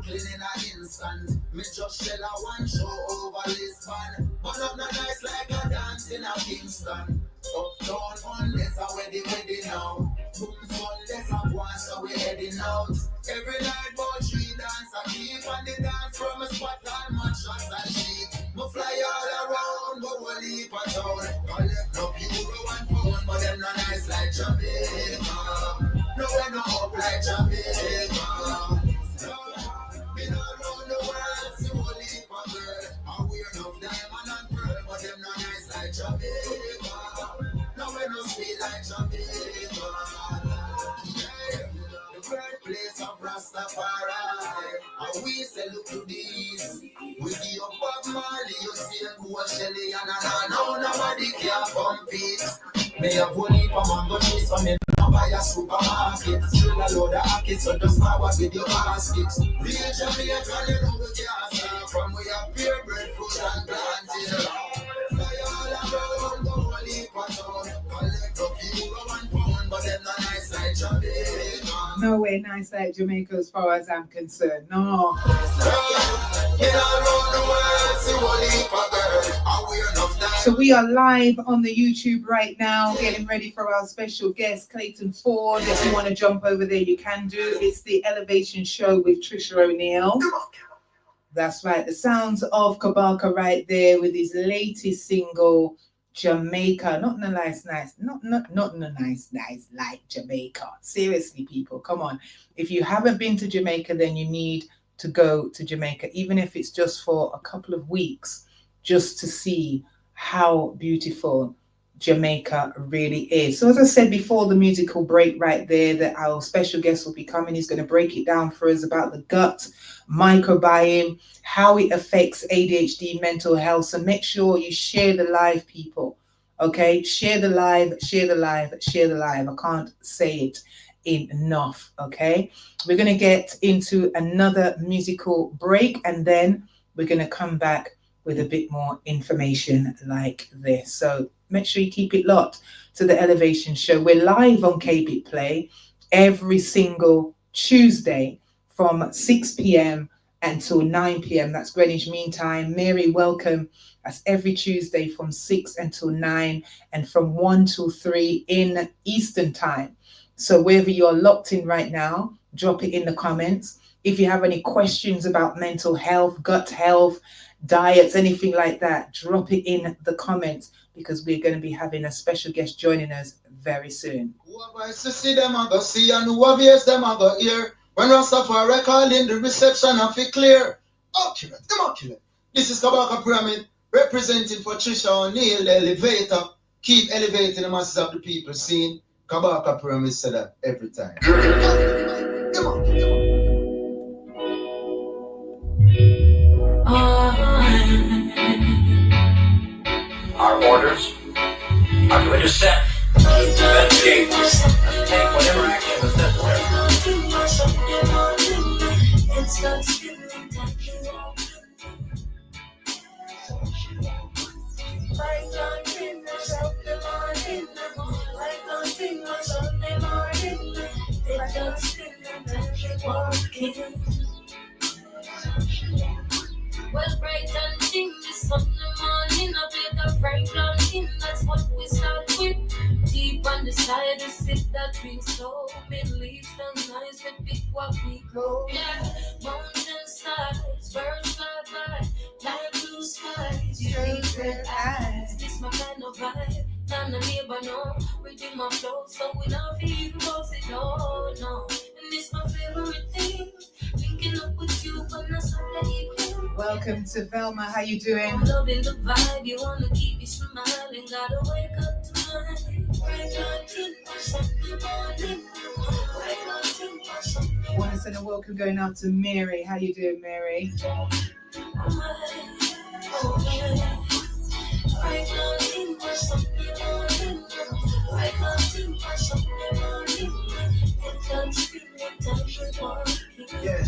buckling in an instant. Me just shell a one show over Lisbon. But I'm not nice like a dance in a Kingston. Uptown unless I wedding now. Booms unless I want, so we heading out. Every night but she dance I keep on the dance from a spot and mattress and sheet. Me fly all around, but we'll leave a town. Collect no euro and pound, but them not nice like Jamaica. No we no up like Jamaica. Been all around the world, see we'll leave a girl. I wear enough diamond and pearl, but them not nice like Jamaica. No we no sweet like Jamaica. The birthplace of Rastafari. And we say look to these. We give up Bob Marley, you see a Boa Shelly and now nobody can compete. May have one heap of mango cheese for me now buy a supermarket. Drill a load of hackets so just forward with your basket. Real Jamaica, you know we can't start from we have pure bread, fruit and plantain. Fly all around the whole heap of town. Collect up euro and pound, but them not nice like Jamaica. Nowhere nice like Jamaica as far as I'm concerned. No. So we are live on the YouTube right now, getting ready for our special guest, Clayton Ford. If you want to jump over there, you can do. It's the Elevation Show with Tricia O'Neal. That's right. The sounds of Kabaka right there with his latest single, Jamaica. Not in a nice, not in a nice like Jamaica. Seriously, people, come on. If you haven't been to Jamaica, then you need to go to Jamaica, even if it's just for a couple of weeks, just to see how beautiful Jamaica really is. So as I said before the musical break right there, that our special guest will be coming. He's going to break it down for us about the gut microbiome, how it affects ADHD, mental health. So make sure you share the live, people. Okay, share the live, share the live, share the live. I can't say it enough. Okay, we're going to get into another musical break and then we're going to come back with a bit more information like this. So make sure you keep it locked to the Elevation Show. We're live on KB Play every single Tuesday from 6 p.m. until 9 p.m. That's Greenwich Mean Time. Mary, welcome. That's every Tuesday from 6 until 9 and from 1 till 3 in Eastern Time. So wherever you're locked in right now, drop it in the comments. If you have any questions about mental health, gut health, diets, anything like that, drop it in the comments because we're going to be having a special guest joining us very soon. Whoever is to see them, I go see, and whoever hears them, I go hear. When Rastafari calling, the reception of it clear. Accurate, immaculate. This is Kabaka Pyramid, representing for Tricia O'Neal, the elevator. Keep elevating the masses of the people seen. Kabaka Pyramid said that every time. Our orders are to intercept, investigate, and take whatever action is necessary. Well, bright and thing, this Sunday morning, I play the Frank London, that's what we start with. Deep on the side, the sit that we sow. Middle East and nice, we pick what we grow. Yeah, mountain sides, birds fly by, like blue skies, straight red eyes. This my kind of vibe, none of neighbor know. Reading my flow, so we not feel about it, no. And this my favorite thing, linking up with you on a Sunday evening. Welcome to Velma. How you doing? I'm loving the vibe. You wanna keep me smiling. Gotta wake up tonight. Want to send a welcome going out to Mary. How you doing, Mary? Yeah.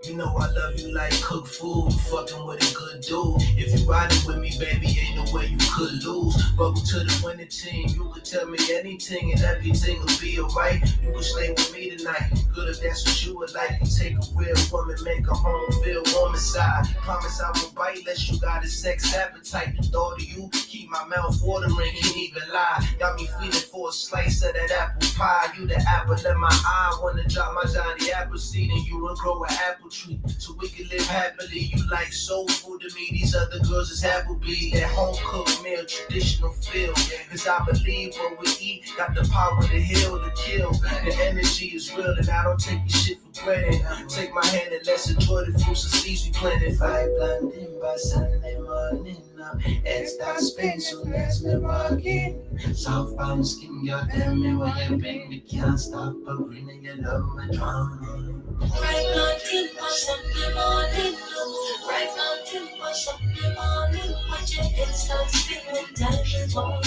You you know I love you like cooked food. Fucking with a good dude. If you riding with me, baby, ain't no way you could lose. Welcome to the winning team. You could tell me anything and everything will be alright. You can stay with me tonight. Good if that's what you would like. You take a real woman, make her home feel warm inside. Promise I won't bite unless you got a sex appetite. The thought of you keep my mouth watering, can't even lie. Got me feeling for a slice of that apple pie. You the apple in my eye. Wanna drop my Johnny apple seed and you will grow an apple tree. So we can live happily. You like soulful to me. These other girls is Applebee. That home cooked meal, traditional feel. Cause I believe what we eat got the power to heal, to kill. The energy is real and I don't take your shit for granted. Take my hand and let's enjoy the fruits and seeds we planted. Vibe blending by Sunday morning. It's that spin, so let's me walk in. Southbound skin, girl, tell me where you been. We can't stop agreeing, you love my drowning. Right mountain for Sunday morning, right mountain for Sunday morning. Watch your head start spinning, time to walk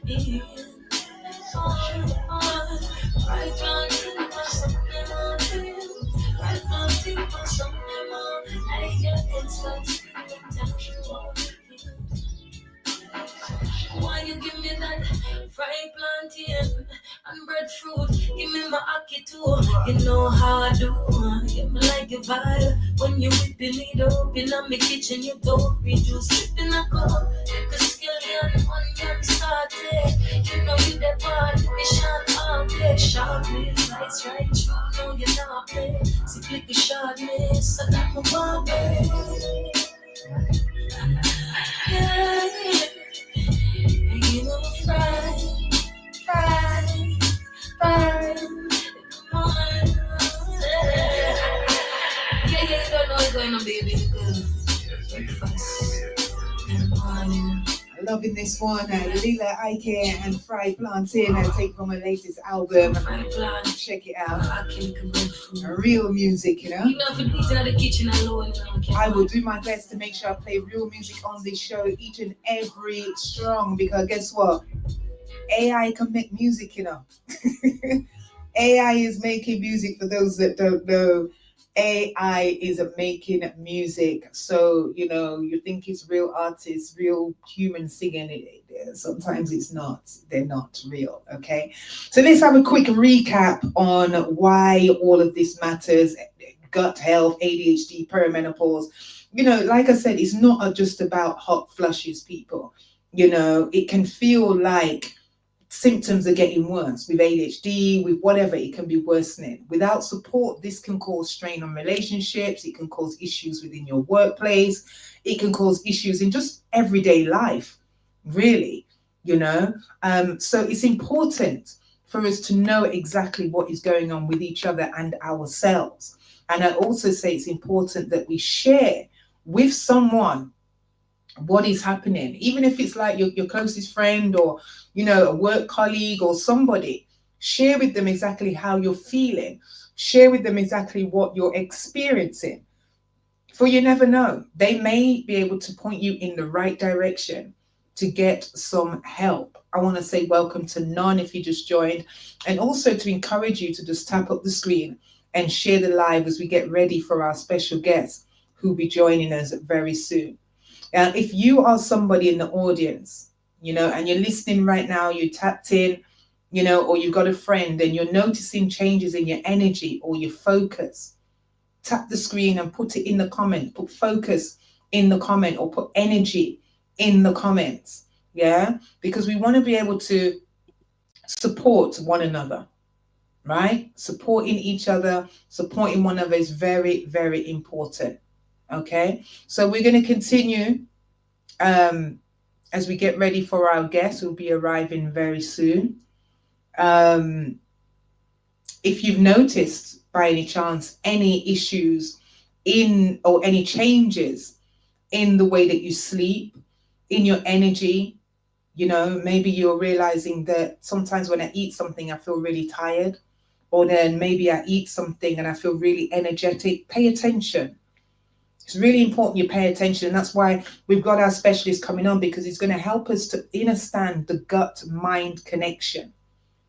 in. Right mountain for Sunday morning, right mountain for Sunday morning. I your head start spinning, time to walk in. Why you give me that fried plantain and breadfruit? Give me my ackee too. You know how I do. Yeah, me like your vibe when you whipping it up in my kitchen. You don't reduce sipping a cup. Like a scallion, onion sauté. You know you the part, me shot all day. Sharply, slice right through. No, you're not play. Sick like a sharply, so that my body. Yeah. You know, fried. Yeah, you don't know what's going on, baby. Breakfast in the morning. Loving this one, Lila Ike and Fried Plantain, I take from her latest album. Check it out. Real music, you know. I will do my best to make sure I play real music on this show each and every strong, because guess what? AI can make music, you know. AI is making music. For those that don't know, AI is making music. So, you know, you think it's real artists, real humans singing it. Sometimes it's not. They're not real, okay? So let's have a quick recap on why all of this matters. Gut health, ADHD, perimenopause. You know, like I said, it's not just about hot flushes, people. You know, it can feel like symptoms are getting worse with ADHD, with whatever, it can be worsening. Without support, this can cause strain on relationships. It can cause issues within your workplace. It can cause issues in just everyday life, really, you know. So it's important for us to know exactly what is going on with each other and ourselves. And I also say it's important that we share with someone what is happening, even if it's like your closest friend or, you know, a work colleague or somebody. Share with them exactly how you're feeling. Share with them exactly what you're experiencing. For you never know, they may be able to point you in the right direction to get some help. I want to say welcome to None if you just joined, and also to encourage you to just tap up the screen and share the live as we get ready for our special guest who'll be joining us very soon. If you are somebody in the audience, you know, and you're listening right now, you tapped in, you know, or you've got a friend and you're noticing changes in your energy or your focus, tap the screen and put it in the comment, put focus in the comment or put energy in the comments. Yeah, because we want to be able to support one another, right? Supporting each other, supporting one another is very, very important. Okay, so we're going to continue as we get ready for our guest who will be arriving very soon. If you've noticed by any chance any issues in or any changes in the way that you sleep, in your energy, you know, maybe you're realizing that sometimes when I eat something, I feel really tired, or then maybe I eat something and I feel really energetic. Pay attention. It's really important you pay attention. And that's why we've got our specialist coming on, because he's going to help us to understand the gut-mind connection,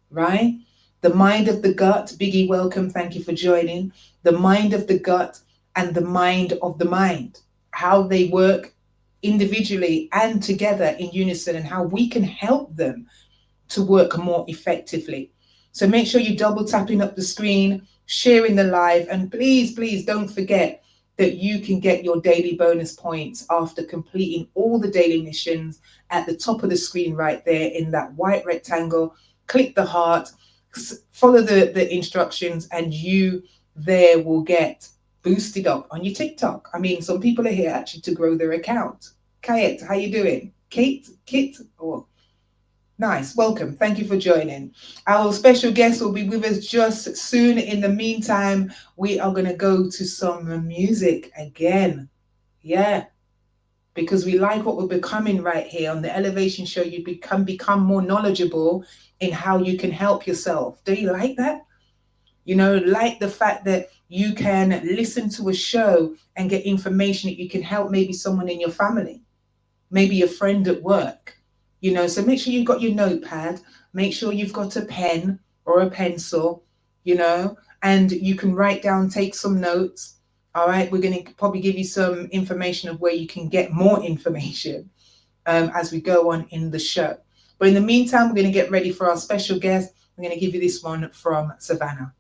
right? The mind of the gut. Biggie, welcome. Thank you for joining. The mind of the gut and the mind of the mind, how they work individually and together in unison, and how we can help them to work more effectively. So make sure you double tapping up the screen, sharing the live, and please don't forget that you can get your daily bonus points after completing all the daily missions at the top of the screen right there in that white rectangle. Click the heart, follow the instructions, and you there will get boosted up on your TikTok. I mean, some people are here actually to grow their account. Kate, how you doing? Kit? Oh, nice. Welcome. Thank you for joining. Our special guest will be with us just soon. In the meantime, we are going to go to some music again. Yeah. Because we like what we're becoming right here on the Elevation Show. You become more knowledgeable in how you can help yourself. Do you like that? You know, like the fact that you can listen to a show and get information that you can help maybe someone in your family, maybe a friend at work, you know. So make sure you've got your notepad, make sure you've got a pen or a pencil, you know, and you can write down, take some notes. All right, we're going to probably give you some information of where you can get more information as we go on in the show. But in the meantime, we're going to get ready for our special guest. I'm going to give you this one from Savannah.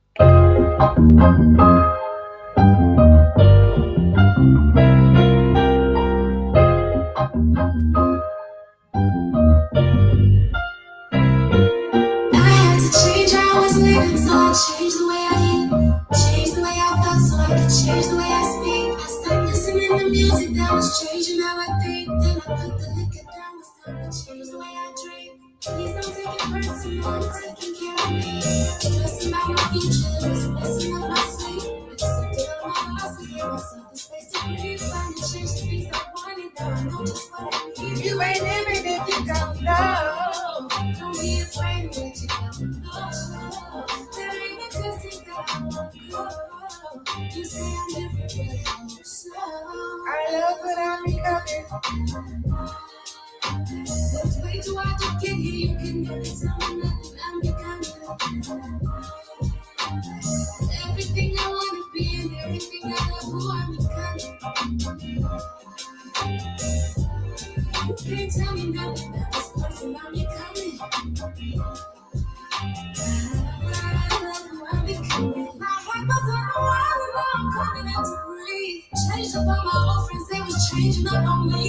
Change the way I eat, change the way I thought so I could change the way I speak. I stopped listening to music that was changing how I think. Then I put the liquor down, it's time to change the way I drink. Please don't take it personal, I'm taking care of me. Stressing about my future, it's messing up my sleep. Accepted all my losses, gave myself the space to breathe. Finally change the things I wanted, now I know just what I need. You ain't living if you don't know. Don't be afraid of what you don't know. There ain't a distance that I won't go. You say I'm different, but I'm so. I love what I'm becoming. But way too hard to get here, you can never tell me nothing. I'm becoming everything I want to be and everything I love who I'm becoming. You can't tell me nothing about this person I'm becoming. My heart was on the wall and now I'm coming out to breathe. Changed up on my old friends, they was changing up on me.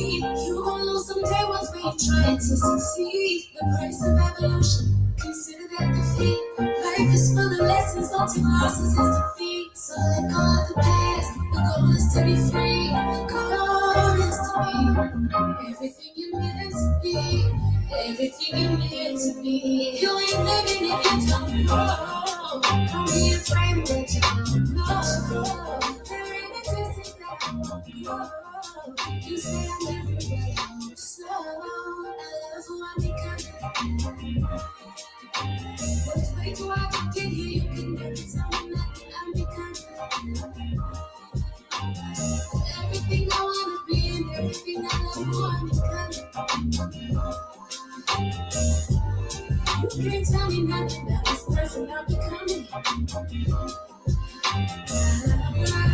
You gon' lose some day once when you're trying to succeed. The price of evolution, consider that defeat. Life is full of lessons, don't take losses as defeat. So let go of the past, the goal is to be free. The goal is to be everything you're meant to be. Everything you're meant to be. You ain't living if you don't know. Don't be afraid of what you don't know. There ain't a distance that I won't go. You say I'm different, but I'm so. I love who I'm becoming. But way too hard to get here, you can never tell me nothing. I'm becoming everything I wanna be and everything I love who I'm becoming. You can't tell me nothing about this person I'm becoming. I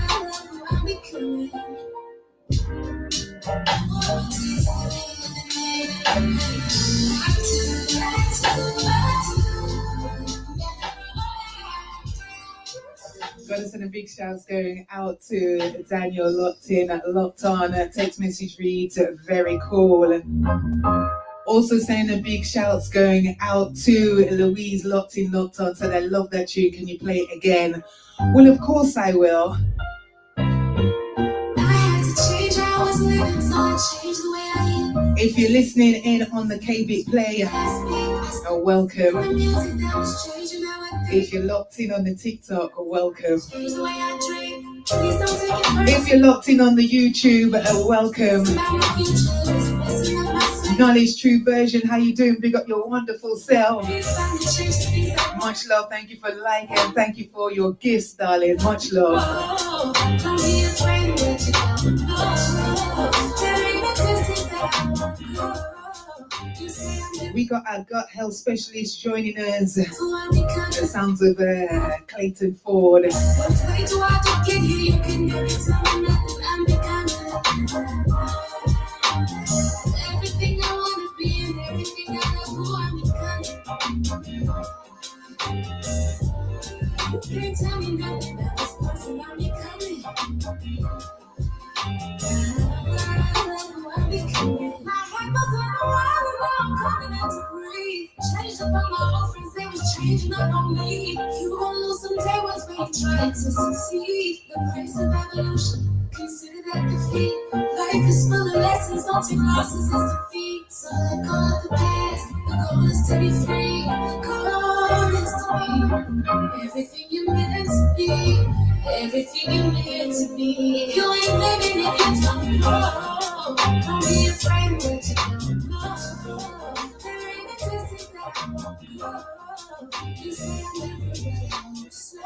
love who I'm becoming. Got to send a big shouts going out to Daniel locked on. Text message reads, very cool. Also sending a big shouts going out to Louise locked on. Said, I love that tune. Can you play it again? Well, of course I will. If you're listening in on the KB Play, welcome. If you're locked in on the TikTok, welcome. If you're locked in on the YouTube, welcome. Knowledge True Version, how you doing? Big up your wonderful self. Much love. Thank you for liking. Thank you for your gifts, darling. Much love. You say I'm We got our gut health specialist joining us. The sounds of Clayton Ford. Everything I wanna be and everything I know who I'm becoming. You can't tell me nothing about this person I'm becoming. My head was on the wall and now I'm coming out to breathe. Changed up on my old friends, they was changing up on me. You gon' lose some day once when you try to succeed. The price of evolution, consider that defeat. Life is full of lessons, don't take losses as defeat. So let go of the past, the goal is to be free. The goal is to be everything you're meant to be. Everything you're meant to be. If you ain't living it, you don't know. Don't be afraid of what you don't know. There ain't a distance that I won't go. You say I'm different, but I'm so.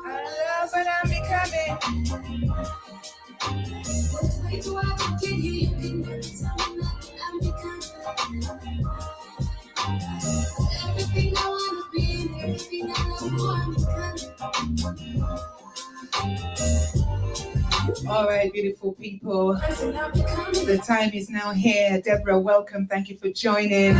I love what I'm becoming. What way do I get here? You can never tell me nothing. I'm becoming everything I wanna be and everything I know who I'm becoming. All right, beautiful people. The time is now here. Deborah, welcome. Thank you for joining.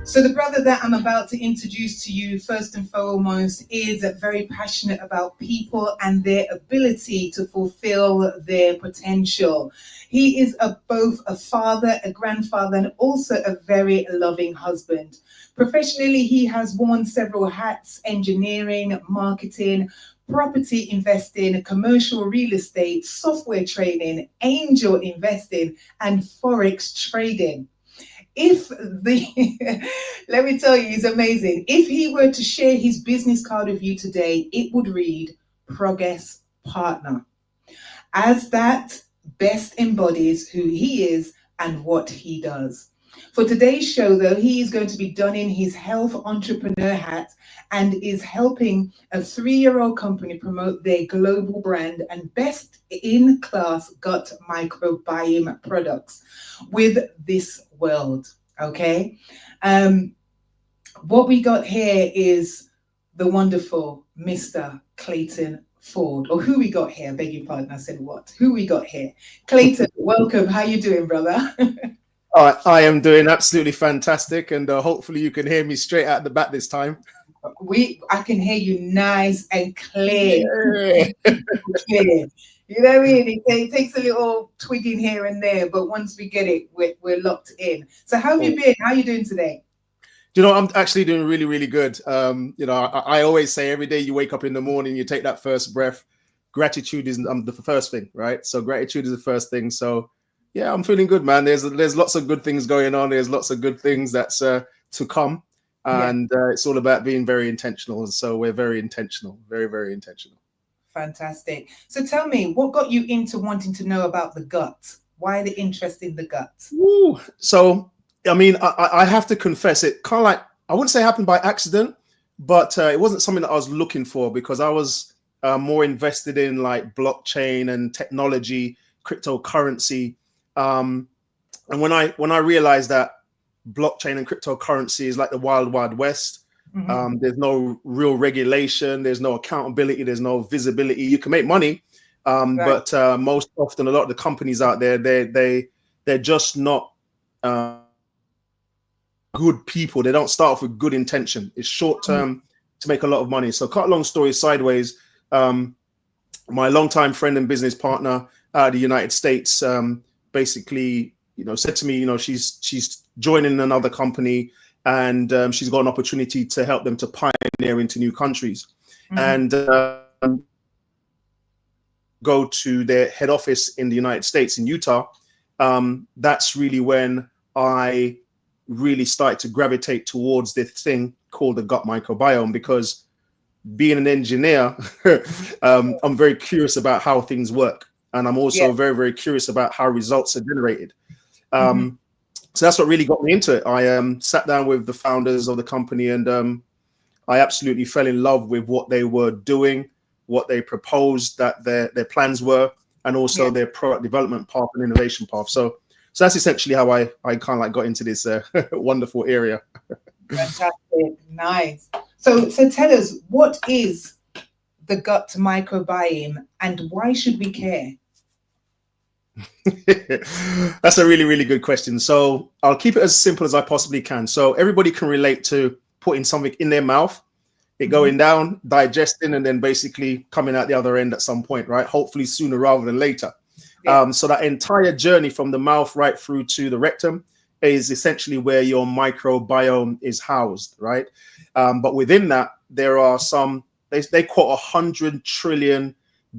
So the brother that I'm about to introduce to you, first and foremost, is very passionate about people and their ability to fulfill their potential. He is both a father, a grandfather, and also a very loving husband. Professionally, he has worn several hats: engineering, marketing, property investing, commercial real estate, software trading, angel investing, and forex trading. Let me tell you, he's amazing. If he were to share his business card with you today, it would read Progress Partner, as that best embodies who he is and what he does. For today's show, though, he is going to be donning his health entrepreneur hat and is helping a 3-year-old company promote their global brand and best-in-class gut microbiome products with this world, okay? What we got here is the wonderful Mr. Clayton Ford, or who we got here, beg your pardon, I said what? Who we got here? Clayton, welcome. How you doing, brother? I am doing absolutely fantastic, and hopefully you can hear me straight out the bat this time. I can hear you nice and clear. Clear. You know what I mean? It takes a little twigging here and there, but once we get it, we're locked in. So how have you been? How are you doing today? You know, I'm actually doing really, really good. You know, I always say every day you wake up in the morning, you take that first breath. Gratitude is the first thing, right? So gratitude is the first thing. So yeah, I'm feeling good, man. There's lots of good things going on. There's lots of good things that's to come. And it's all about being very intentional. So we're very intentional, very, very intentional. Fantastic. So tell me, what got you into wanting to know about the gut? Why the interest in the gut? Ooh. So, I mean, I have to confess, it kind of like, I wouldn't say it happened by accident, but it wasn't something that I was looking for, because I was more invested in like blockchain and technology, cryptocurrency. And when I realized that blockchain and cryptocurrency is like the wild, wild west, there's no real regulation, there's no accountability, there's no visibility. You can make money, but most often a lot of the companies out there, they're just not good people. They don't start off with good intention. It's short term to make a lot of money. So cut a long story sideways, my longtime friend and business partner out of the United States basically, you know, said to me, you know, she's joining another company, and she's got an opportunity to help them to pioneer into new countries, and go to their head office in the United States in Utah. That's really when I really started to gravitate towards this thing called the gut microbiome, because being an engineer, I'm very curious about how things work. And I'm also very, very curious about how results are generated. So that's what really got me into it. I sat down with the founders of the company, and I absolutely fell in love with what they were doing, what they proposed that their plans were, and also their product development path and innovation path. So So that's essentially how I kind of like got into this wonderful area. Fantastic, nice. So tell us, what is the gut microbiome and why should we care? That's a really, really good question. So I'll keep it as simple as I possibly can. So everybody can relate to putting something in their mouth, it going down, digesting, and then basically coming out the other end at some point, right? Hopefully sooner rather than later. Yeah. So that entire journey from the mouth right through to the rectum is essentially where your microbiome is housed, right? But within that, there are some, they quote 100 trillion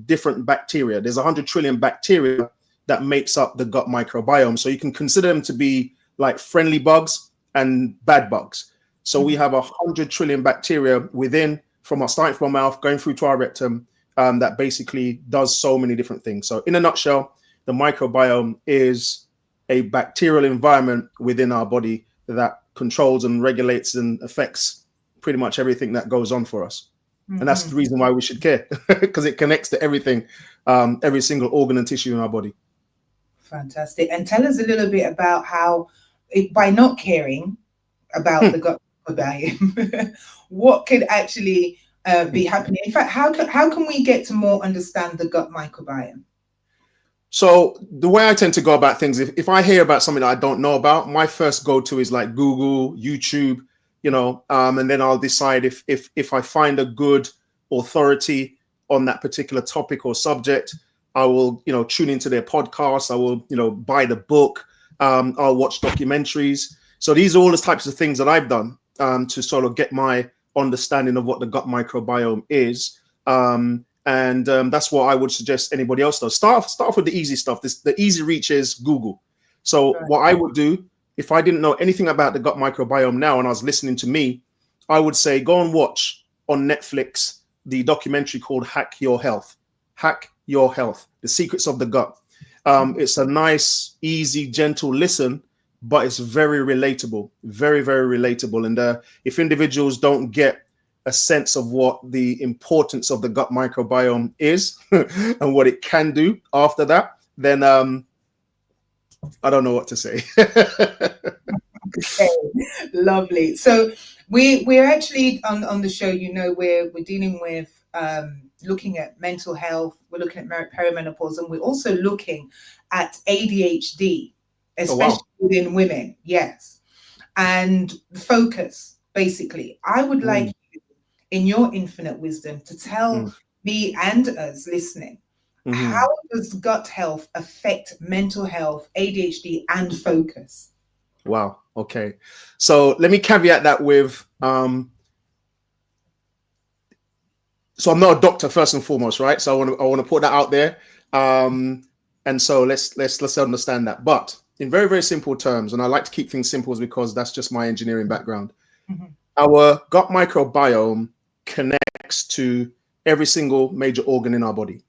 different bacteria. There's 100 trillion bacteria that makes up the gut microbiome. So you can consider them to be like friendly bugs and bad bugs. So we have 100 trillion bacteria within, starting from our mouth, going through to our rectum, that basically does so many different things. So in a nutshell, the microbiome is a bacterial environment within our body that controls and regulates and affects pretty much everything that goes on for us. And that's the reason why we should care, because it connects to everything, every single organ and tissue in our body. Fantastic. And tell us a little bit about how, by not caring about the gut microbiome, what could actually be happening? In fact, how can we get to more understand the gut microbiome? So the way I tend to go about things, if I hear about something that I don't know about, my first go-to is like Google, YouTube, you know, and then I'll decide if I find a good authority on that particular topic or subject, I will, you know, tune into their podcasts. I will, you know, buy the book. I'll watch documentaries. So these are all the types of things that I've done to sort of get my understanding of what the gut microbiome is. And that's what I would suggest anybody else does. Start off with the easy stuff. The easy reach is Google. So what I would do, if I didn't know anything about the gut microbiome now and I was listening to me, I would say go and watch on Netflix the documentary called Hack Your Health. Hack Your Health, The Secrets of the Gut. It's a nice, easy, gentle listen, but it's very relatable, very, very relatable. And if individuals don't get a sense of what the importance of the gut microbiome is and what it can do after that, then I don't know what to say. Okay, lovely. So we're actually on the show, you know, we're dealing with looking at mental health, we're looking at perimenopause, and we're also looking at ADHD, especially within women. Yes. And focus, basically. I would like you, in your infinite wisdom, to tell me and us listening, how does gut health affect mental health, ADHD, and focus? Wow. Okay. So let me caveat that with, so I'm not a doctor first and foremost, right? So I want to put that out there. And so let's understand that. But in very, very simple terms, and I like to keep things simple because that's just my engineering background. Our gut microbiome connects to every single major organ in our body.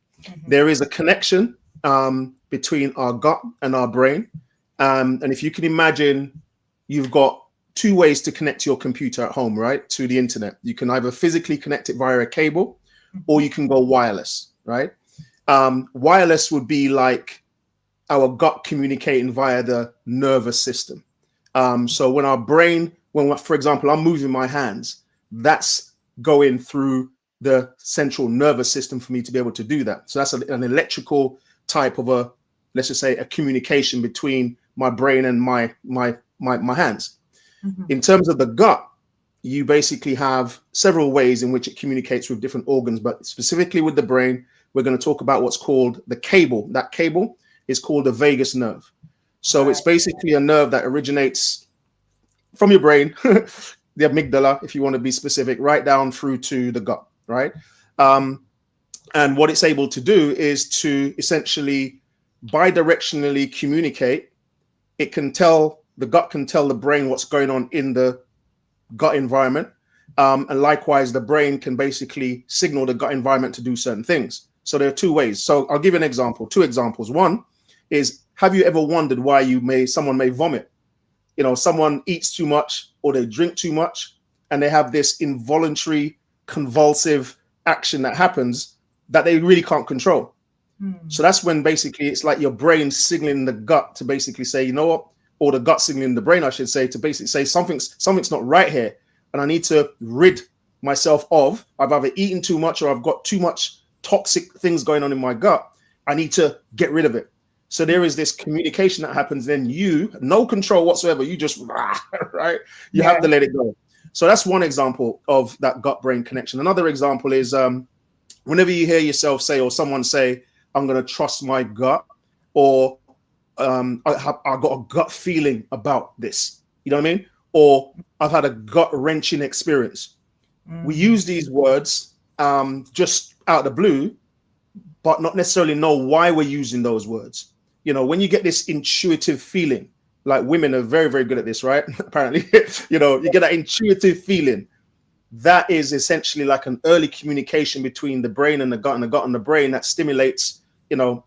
There is a connection between our gut and our brain. And if you can imagine, you've got two ways to connect to your computer at home, right? To the internet. You can either physically connect it via a cable or you can go wireless, right? Wireless would be like our gut communicating via the nervous system. So when our brain, for example, I'm moving my hands, that's going through the central nervous system for me to be able to do that. So that's an electrical type of let's just say a communication between my brain and my hands. In terms of the gut, you basically have several ways in which it communicates with different organs, but specifically with the brain, we're going to talk about what's called the cable. That cable is called the vagus nerve. So it's basically a nerve that originates from your brain, the amygdala, if you want to be specific, right down through to the gut, right? And what it's able to do is to essentially bidirectionally communicate. The gut can tell the brain what's going on in the gut environment. And likewise, the brain can basically signal the gut environment to do certain things. So there are two ways. So I'll give you an example, two examples. One is, have you ever wondered why someone may vomit? You know, someone eats too much or they drink too much and they have this involuntary convulsive action that happens that they really can't control. So that's when basically it's like your brain signaling the gut to basically say, you know what, or the gut signaling the brain, I should say, to basically say something's not right here, and I need to rid myself of. I've either eaten too much or I've got too much toxic things going on in my gut. I need to get rid of it. So there is this communication that happens. Then you, no control whatsoever. You just right. You have to let it go. So that's one example of that gut brain connection. Another example is whenever you hear yourself say or someone say, I'm going to trust my gut, or I got a gut feeling about this. You know what I mean? Or I've had a gut wrenching experience. We use these words just out of the blue, but not necessarily know why we're using those words. You know, when you get this intuitive feeling, like women are very, very good at this, right? Apparently, you know, you get that intuitive feeling. That is essentially like an early communication between the brain and the gut and the brain that stimulates, you know,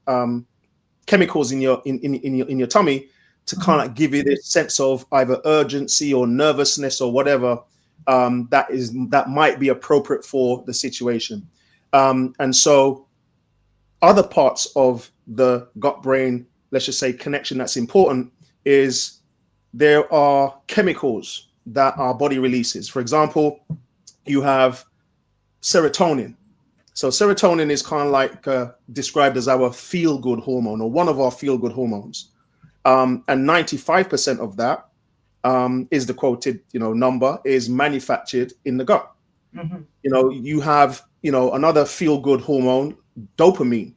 chemicals in your tummy to kind of give you this sense of either urgency or nervousness or whatever that might be appropriate for the situation. And so other parts of the gut brain, let's just say connection that's important, is there are chemicals that our body releases. For example, you have serotonin. So serotonin is kind of like described as our feel-good hormone, or one of our feel-good hormones. And 95% of that is the quoted, you know, number is manufactured in the gut. You know, you have, you know, another feel-good hormone, dopamine.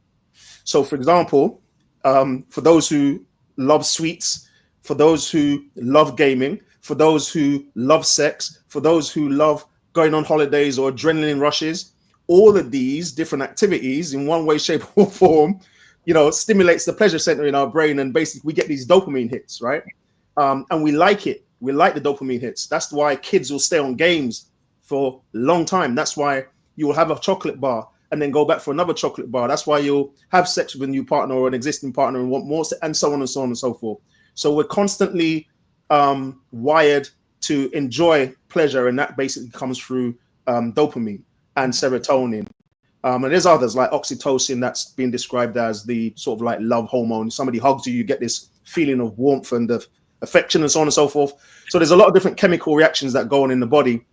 So for example, for those who love sweets, for those who love gaming, for those who love sex, for those who love going on holidays or adrenaline rushes, all of these different activities in one way, shape or form, you know, stimulates the pleasure center in our brain. And basically we get these dopamine hits, right? And we like it. We like the dopamine hits. That's why kids will stay on games for a long time. That's why you will have a chocolate bar and then go back for another chocolate bar. That's why you'll have sex with a new partner or an existing partner and want more, and so on and so on and so forth. So we're constantly wired to enjoy pleasure, and that basically comes through dopamine and serotonin. And there's others like oxytocin that's been described as the sort of like love hormone. Somebody hugs you, you get this feeling of warmth and of affection and so on and so forth. So there's a lot of different chemical reactions that go on in the body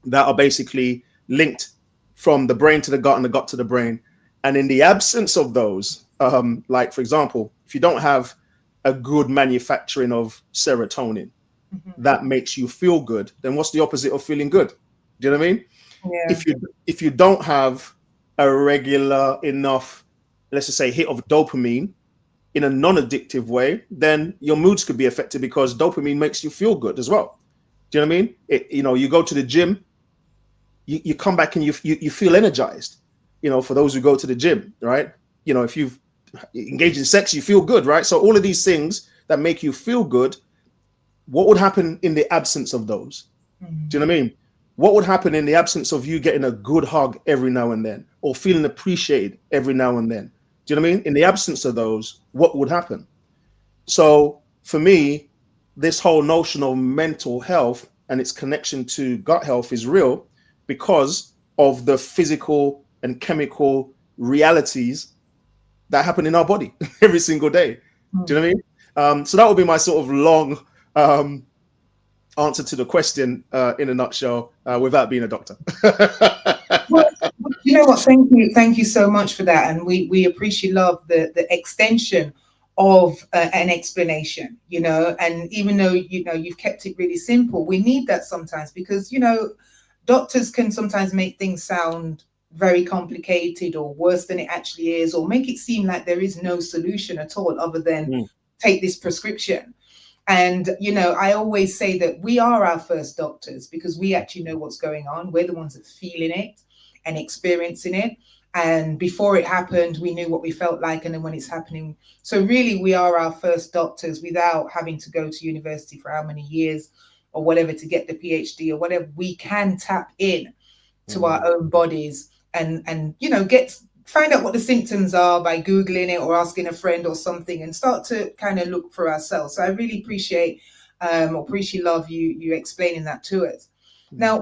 that are basically linked from the brain to the gut and the gut to the brain. And in the absence of those, like for example, if you don't have a good manufacturing of serotonin that makes you feel good, then what's the opposite of feeling good? Do you know what I mean? Yeah. If you don't have a regular enough, let's just say, hit of dopamine in a non-addictive way, then your moods could be affected, because dopamine makes you feel good as well. Do you know what I mean? You know, you go to the gym, you come back and you feel energized. You know, for those who go to the gym, right? You know, if you've engaged in sex, you feel good, right? So all of these things that make you feel good, what would happen in the absence of those? Do you know what I mean? What would happen in the absence of you getting a good hug every now and then, or feeling appreciated every now and then? Do you know what I mean? In the absence of those, what would happen? So for me, this whole notion of mental health and its connection to gut health is real because of the physical and chemical realities that happen in our body every single day. Do you know what I mean? So that would be my sort of long answer to the question in a nutshell, without being a doctor. Well, you know what? Thank you so much for that, and we appreciate the extension of an explanation. You know, and even though you've kept it really simple, we need that sometimes, because doctors can sometimes make things sound very complicated or worse than it actually is, or make it seem like there is no solution at all other than take this prescription. And, I always say that we are our first doctors, because we actually know what's going on. We're the ones that are feeling it and experiencing it. And before it happened, we knew what we felt like. And then when it's happening, so really we are our first doctors without having to go to university for how many years or whatever to get the PhD or whatever. We can tap in to our own bodies and find out what the symptoms are by Googling it or asking a friend or something, and start to kind of look for ourselves. So I really appreciate love you explaining that to us. Now,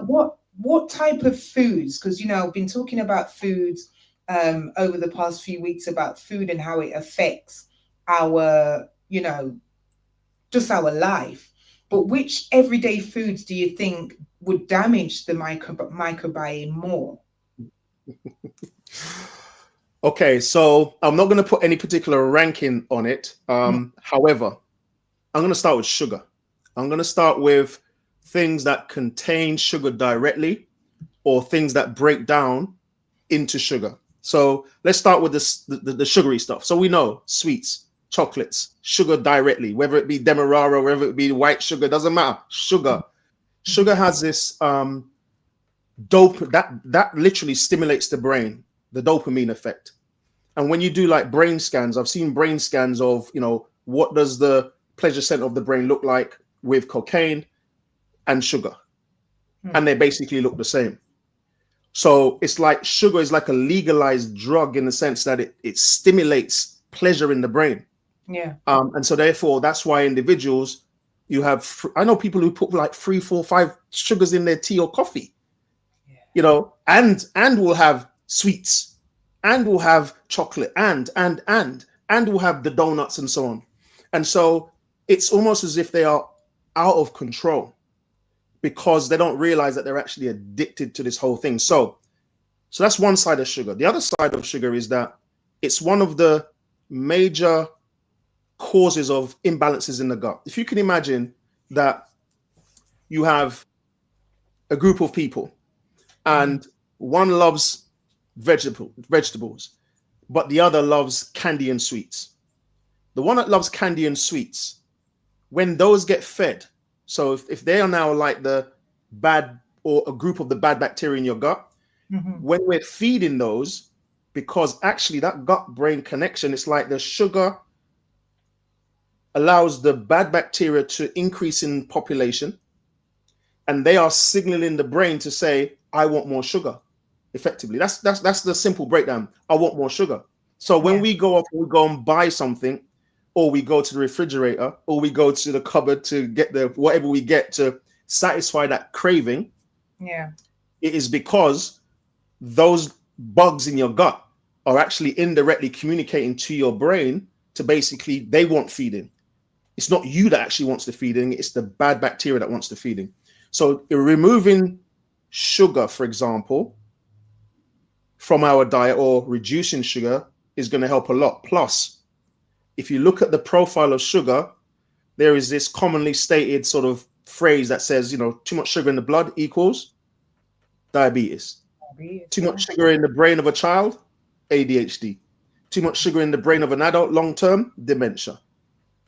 what type of foods, because I've been talking about foods over the past few weeks about food and how it affects our, you know, just our life. But which everyday foods do you think would damage the microbiome more? Okay, so I'm not going to put any particular ranking on it. However, I'm going to start with sugar. I'm going to start with things that contain sugar directly or things that break down into sugar. So let's start with the sugary stuff. So we know sweets, chocolates, sugar directly, whether it be demerara, whether it be white sugar, doesn't matter. Sugar has this dope that literally stimulates the brain, the dopamine effect. And when you do like brain scans, I've seen brain scans of, you know, what does the pleasure center of the brain look like with cocaine and sugar, and they basically look the same. So it's like sugar is like a legalized drug in the sense that it stimulates pleasure in the brain. Yeah. And so therefore, that's why individuals, you have, I know people who put like 3, 4, 5 sugars in their tea or coffee, you know, and will have sweets, and will have chocolate, and will have the donuts and so on. And so it's almost as if they are out of control because they don't realize that they're actually addicted to this whole thing. So that's one side of sugar. The other side of sugar is that it's one of the major causes of imbalances in the gut. If you can imagine that you have a group of people and one loves vegetables, but the other loves candy and sweets. The one that loves candy and sweets, when those get fed, so if they are now like the bad or a group of the bad bacteria in your gut, when we're feeding those, because actually that gut-brain connection, it's like the sugar allows the bad bacteria to increase in population, and they are signaling the brain to say, I want more sugar. Effectively, that's the simple breakdown. I want more sugar. So when we go off, we go and buy something, or we go to the refrigerator, or we go to the cupboard to get the whatever we get to satisfy that craving. Yeah, it is because those bugs in your gut are actually indirectly communicating to your brain to basically they want feeding. It's not you that actually wants the feeding; it's the bad bacteria that wants the feeding. So removing sugar, for example, from our diet or reducing sugar is going to help a lot. Plus, if you look at the profile of sugar, there is this commonly stated sort of phrase that says, you know, too much sugar in the blood equals diabetes. Too much sugar in the brain of a child, ADHD. Too much sugar in the brain of an adult, long-term, dementia.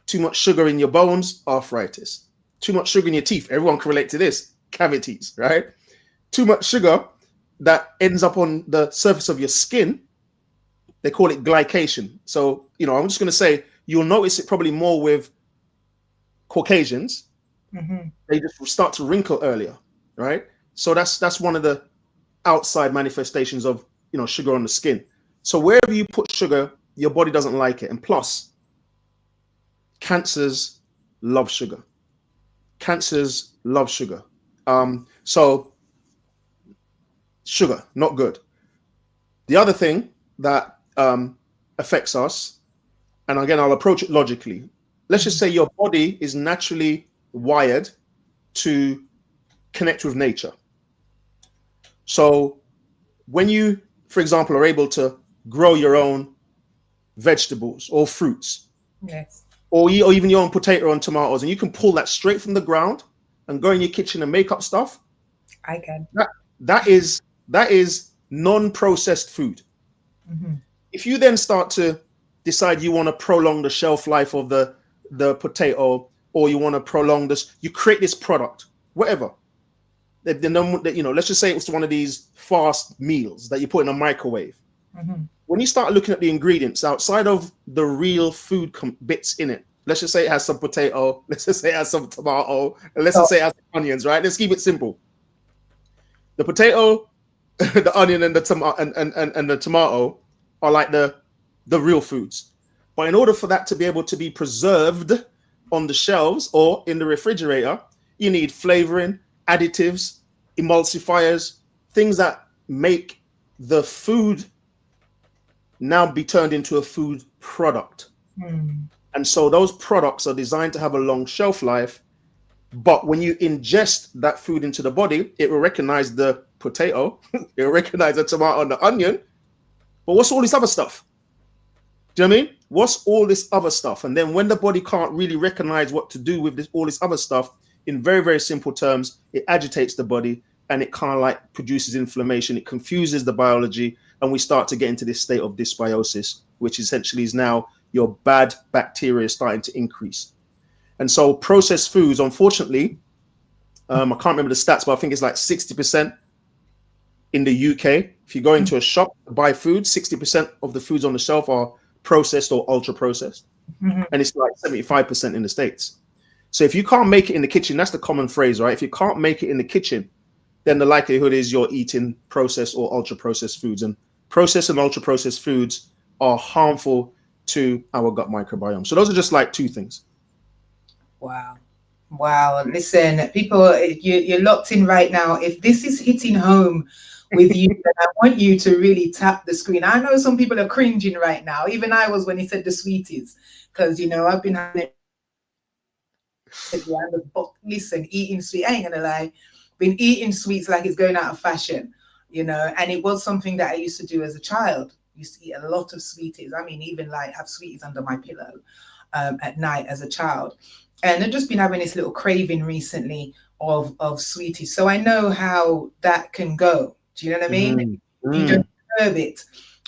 Too much sugar in your bones, arthritis. Too much sugar in your teeth, everyone can relate to this, cavities, right? Too much sugar that ends up on the surface of your skin, they call it glycation. So, you know, I'm just going to say, you'll notice it probably more with Caucasians. They just start to wrinkle earlier, right? So that's one of the outside manifestations of, you know, sugar on the skin. So wherever you put sugar, your body doesn't like it. And plus, cancers love sugar. Cancers love sugar. So sugar, not good. The other thing that affects us, and again, I'll approach it logically. Let's just say your body is naturally wired to connect with nature. So when you, for example, are able to grow your own vegetables or fruits, or even your own potato and tomatoes, and you can pull that straight from the ground and go in your kitchen and make up stuff. I can. That is non-processed food. If you then start to decide you want to prolong the shelf life of the potato, or you want to prolong this, you create this product, whatever. You know, let's just say it was one of these fast meals that you put in a microwave. When you start looking at the ingredients outside of the real food bits in it, let's just say it has some potato, let's just say it has some tomato, and let's just say it has onions, right? Let's keep it simple. The potato, the onion, and the tomato are like the real foods. But in order for that to be able to be preserved on the shelves or in the refrigerator, you need flavoring, additives, emulsifiers, things that make the food now be turned into a food product. And so those products are designed to have a long shelf life. But when you ingest that food into the body, it will recognize the potato, it will recognize the tomato and the onion. But what's all this other stuff? Do you know what I mean? What's all this other stuff? And then when the body can't really recognize what to do with all this other stuff, in very, very simple terms, it agitates the body and it kind of like produces inflammation. It confuses the biology, and we start to get into this state of dysbiosis, which essentially is now your bad bacteria starting to increase. And so processed foods, unfortunately, I can't remember the stats, but I think it's like 60% in the UK. If you go into a shop to buy food, 60% of the foods on the shelf are processed or ultra processed. And it's like 75% in the States. So if you can't make it in the kitchen, that's the common phrase, right? If you can't make it in the kitchen, then the likelihood is you're eating processed or ultra processed foods. And processed and ultra processed foods are harmful to our gut microbiome. So those are just like two things. Wow. Listen, people, you're locked in right now. If this is hitting home with you, then I want you to really tap the screen. I know some people are cringing right now. Even I was when he said the sweeties, because, you know, I've been having it. Listen, eating sweet, I ain't gonna lie, been eating sweets like it's going out of fashion, you know, and it was something that I used to do as a child. Used to eat a lot of sweeties. I mean, even like have sweeties under my pillow at night as a child. And I've just been having this little craving recently of sweeties. So I know how that can go. Do you know what I mean? You don't curb it.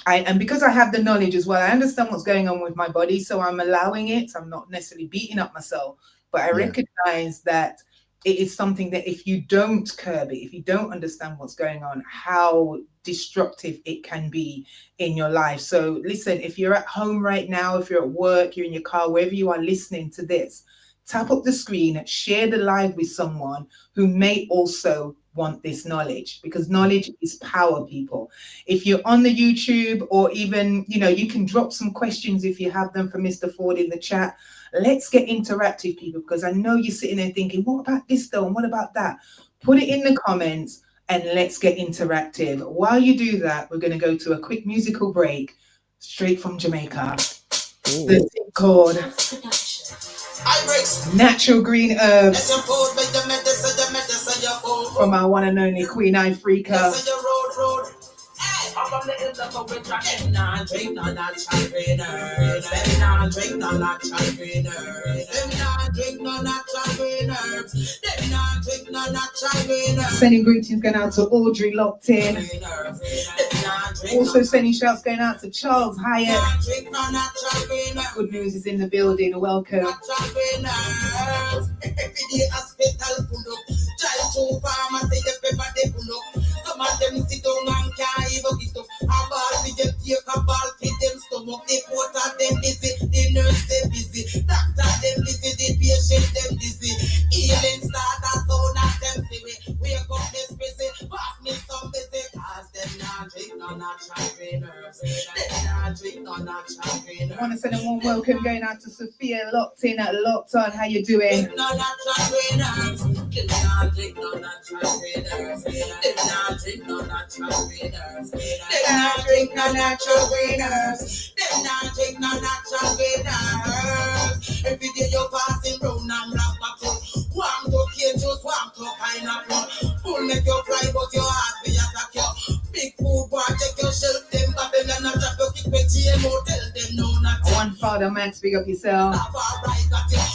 And because I have the knowledge as well, I understand what's going on with my body. So I'm allowing it. I'm not necessarily beating up myself, but I recognize that it is something that if you don't curb it, if you don't understand what's going on, how destructive it can be in your life. So listen, if you're at home right now, if you're at work, you're in your car, wherever you are listening to this, tap up the screen, share the live with someone who may also want this knowledge, because knowledge is power, people. If you're on the YouTube, or even, you know, you can drop some questions if you have them for Mr. Ford in the chat. Let's get interactive, people, because I know you're sitting there thinking, what about this though? And what about that? Put it in the comments and let's get interactive. While you do that, we're going to go to a quick musical break straight from Jamaica. The thing called Natural Green Herbs from our one and only Queen Ifrica. Sending greetings going out to Audrey locked in. Also sending shouts going out to Charles Hyatt. Good news is in the building. Welcome. Some of them sit down and can't even get up. A ball with them take a ball with them stomach. The porter them busy, the nurse them busy, doctor them busy, the patient them busy. Healing start as soon as them see me. Wake up this busy, pass me some busy. Cause them not drink no natural green herbs. Them not drink no natural green herbs. I want to send a warm welcome going out to Sophia, locked in at Locked On. How you doing? No natural green herbs. Them not drink no natural green herbs. Them not drink no natural green herbs. Them not drink no natural green herbs. Them not drink no natural green herbs. Every day you're passing brown and black bottle. Warm to cane juice, warm to pineapple. Full make you fly, but your heart be attack you. Big food boy, take your shelf, them Babylon and drop your kick with GMO. Tell them no not. One Father Max, big up yourself.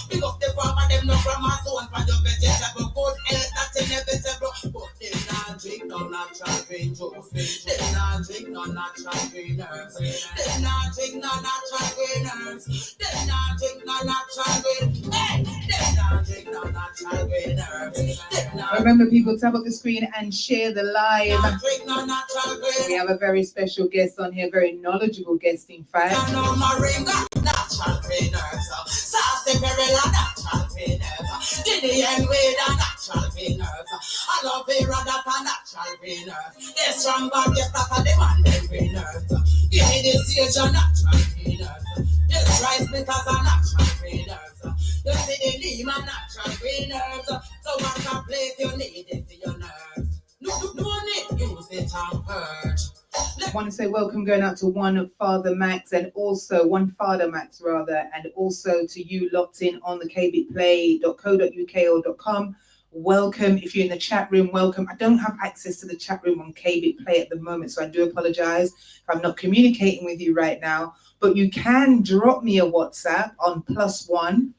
Big up the farmer, them no from my zone. For your vegetable, good health, that's inevitable. But them not drink no natural green juice. Them not drink no natural green herbs. Them not drink no natural green herbs. Them not drink no natural green. Hey, them not drink no natural green herbs. Remember, people, tap up the screen and share the live. We have a very special guest on here, very knowledgeable guest, in fact. Natural green herbs. Sarsaparilla, natural green herbs. Gideon weed, natural green herbs. Aloe vera, that's a natural green herbs. They're strong, but yes, that's a demanding green herbs. Give me this sage, a natural green herbs. This rice because a natural green herbs. You see the neem, a natural green herbs. So what a plate you need it for your nerves. No need use it on purge. want to say welcome going out to One Father Max and also One Father Max rather, and also to you locked in on the kbitplay.co.uk or .com. Welcome. If you're in the chat room, welcome. I don't have access to the chat room on KB Play at the moment, so I do apologize if I'm not communicating with you right now, but you can drop me a WhatsApp on +1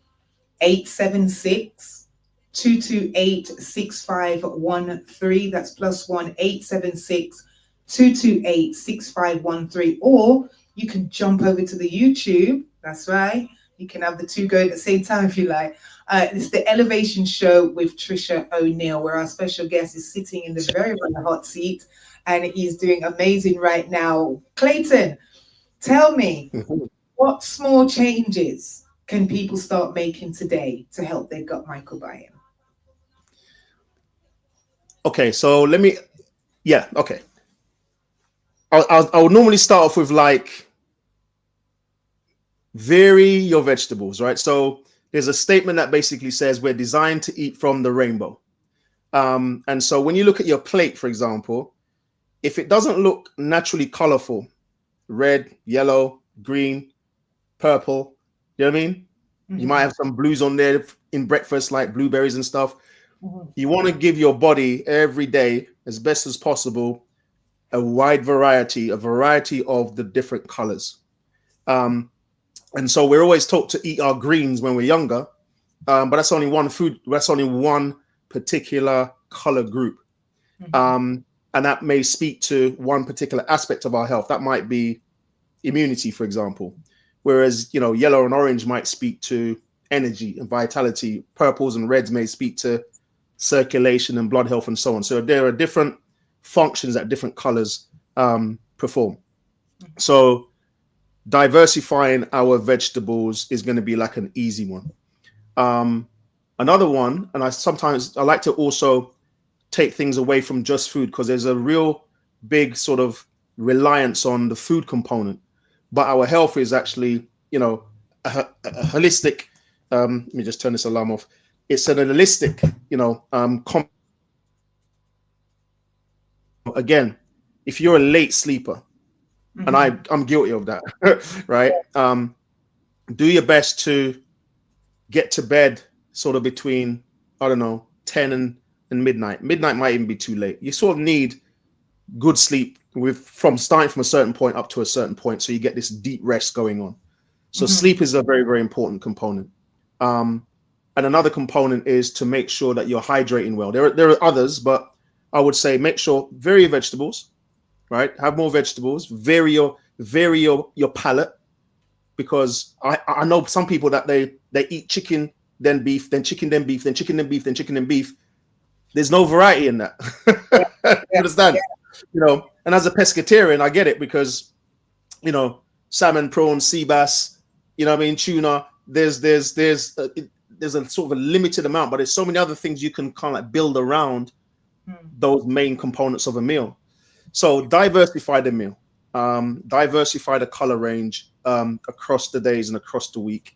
876 228 6513. That's +1 876 228 6513. Or you can jump over to the YouTube. That's right. You can have the two go at the same time if you like. It's the Elevation Show with Tricia O'Neal, where our special guest is sitting in the very, very hot seat, and he's doing amazing right now. Clayton, tell me, what small changes can people start making today to help their gut microbiome? Okay, so okay. I'll normally start off with like vary your vegetables, right? So there's a statement that basically says we're designed to eat from the rainbow. And so when you look at your plate, for example, if it doesn't look naturally colorful, red, yellow, green, purple, you know what I mean? Mm-hmm. You might have some blues on there in breakfast, like blueberries and stuff. Mm-hmm. You want to give your body every day, as best as possible, a wide variety of the different colors. And so we're always taught to eat our greens when we're younger, but that's only one food. That's only one particular color group. Mm-hmm. And that may speak to one particular aspect of our health. That might be immunity, for example. Whereas, you know, yellow and orange might speak to energy and vitality. Purples and reds may speak to circulation and blood health and so on. So there are different functions that different colors perform. Mm-hmm. So diversifying our vegetables is going to be like an easy one. Another one, and I like to also take things away from just food, because there's a real big sort of reliance on the food component, but our health is actually, you know, a holistic. Let me just turn this alarm off. It's an holistic, you know, again, if you're a late sleeper, and I'm guilty of that, right? Do your best to get to bed sort of between, I don't know, 10 and midnight. Midnight might even be too late. You sort of need good sleep from starting from a certain point up to a certain point, so you get this deep rest going on. So sleep is a very, very important component. And another component is to make sure that you're hydrating well. There are others, but I would say make sure vary your vegetables. Right, have more vegetables. Vary your palate, because I know some people that they eat chicken, then beef, then chicken, then beef, then chicken, then beef, then chicken, then beef. There's no variety in that. You understand? Yeah. You know, and as a pescatarian, I get it, because, you know, salmon, prawns, sea bass, you know what I mean, tuna. There's a sort of a limited amount, but there's so many other things you can kind of like build around those main components of a meal. So diversify the meal, diversify the color range across the days and across the week.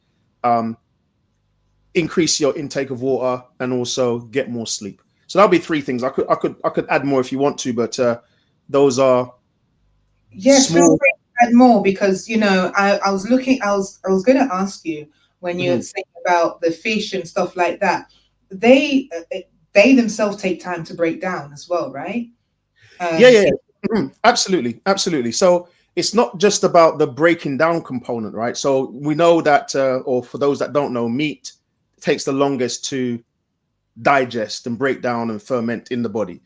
Increase your intake of water, and also get more sleep. So that'll be three things. I could add more if you want to, but those are feel free to add more, because, you know, I was going to ask you, when you're saying about the fish and stuff like that, they themselves take time to break down as well, right? Absolutely. So it's not just about the breaking down component, right? So we know that, or for those that don't know, meat takes the longest to digest and break down and ferment in the body.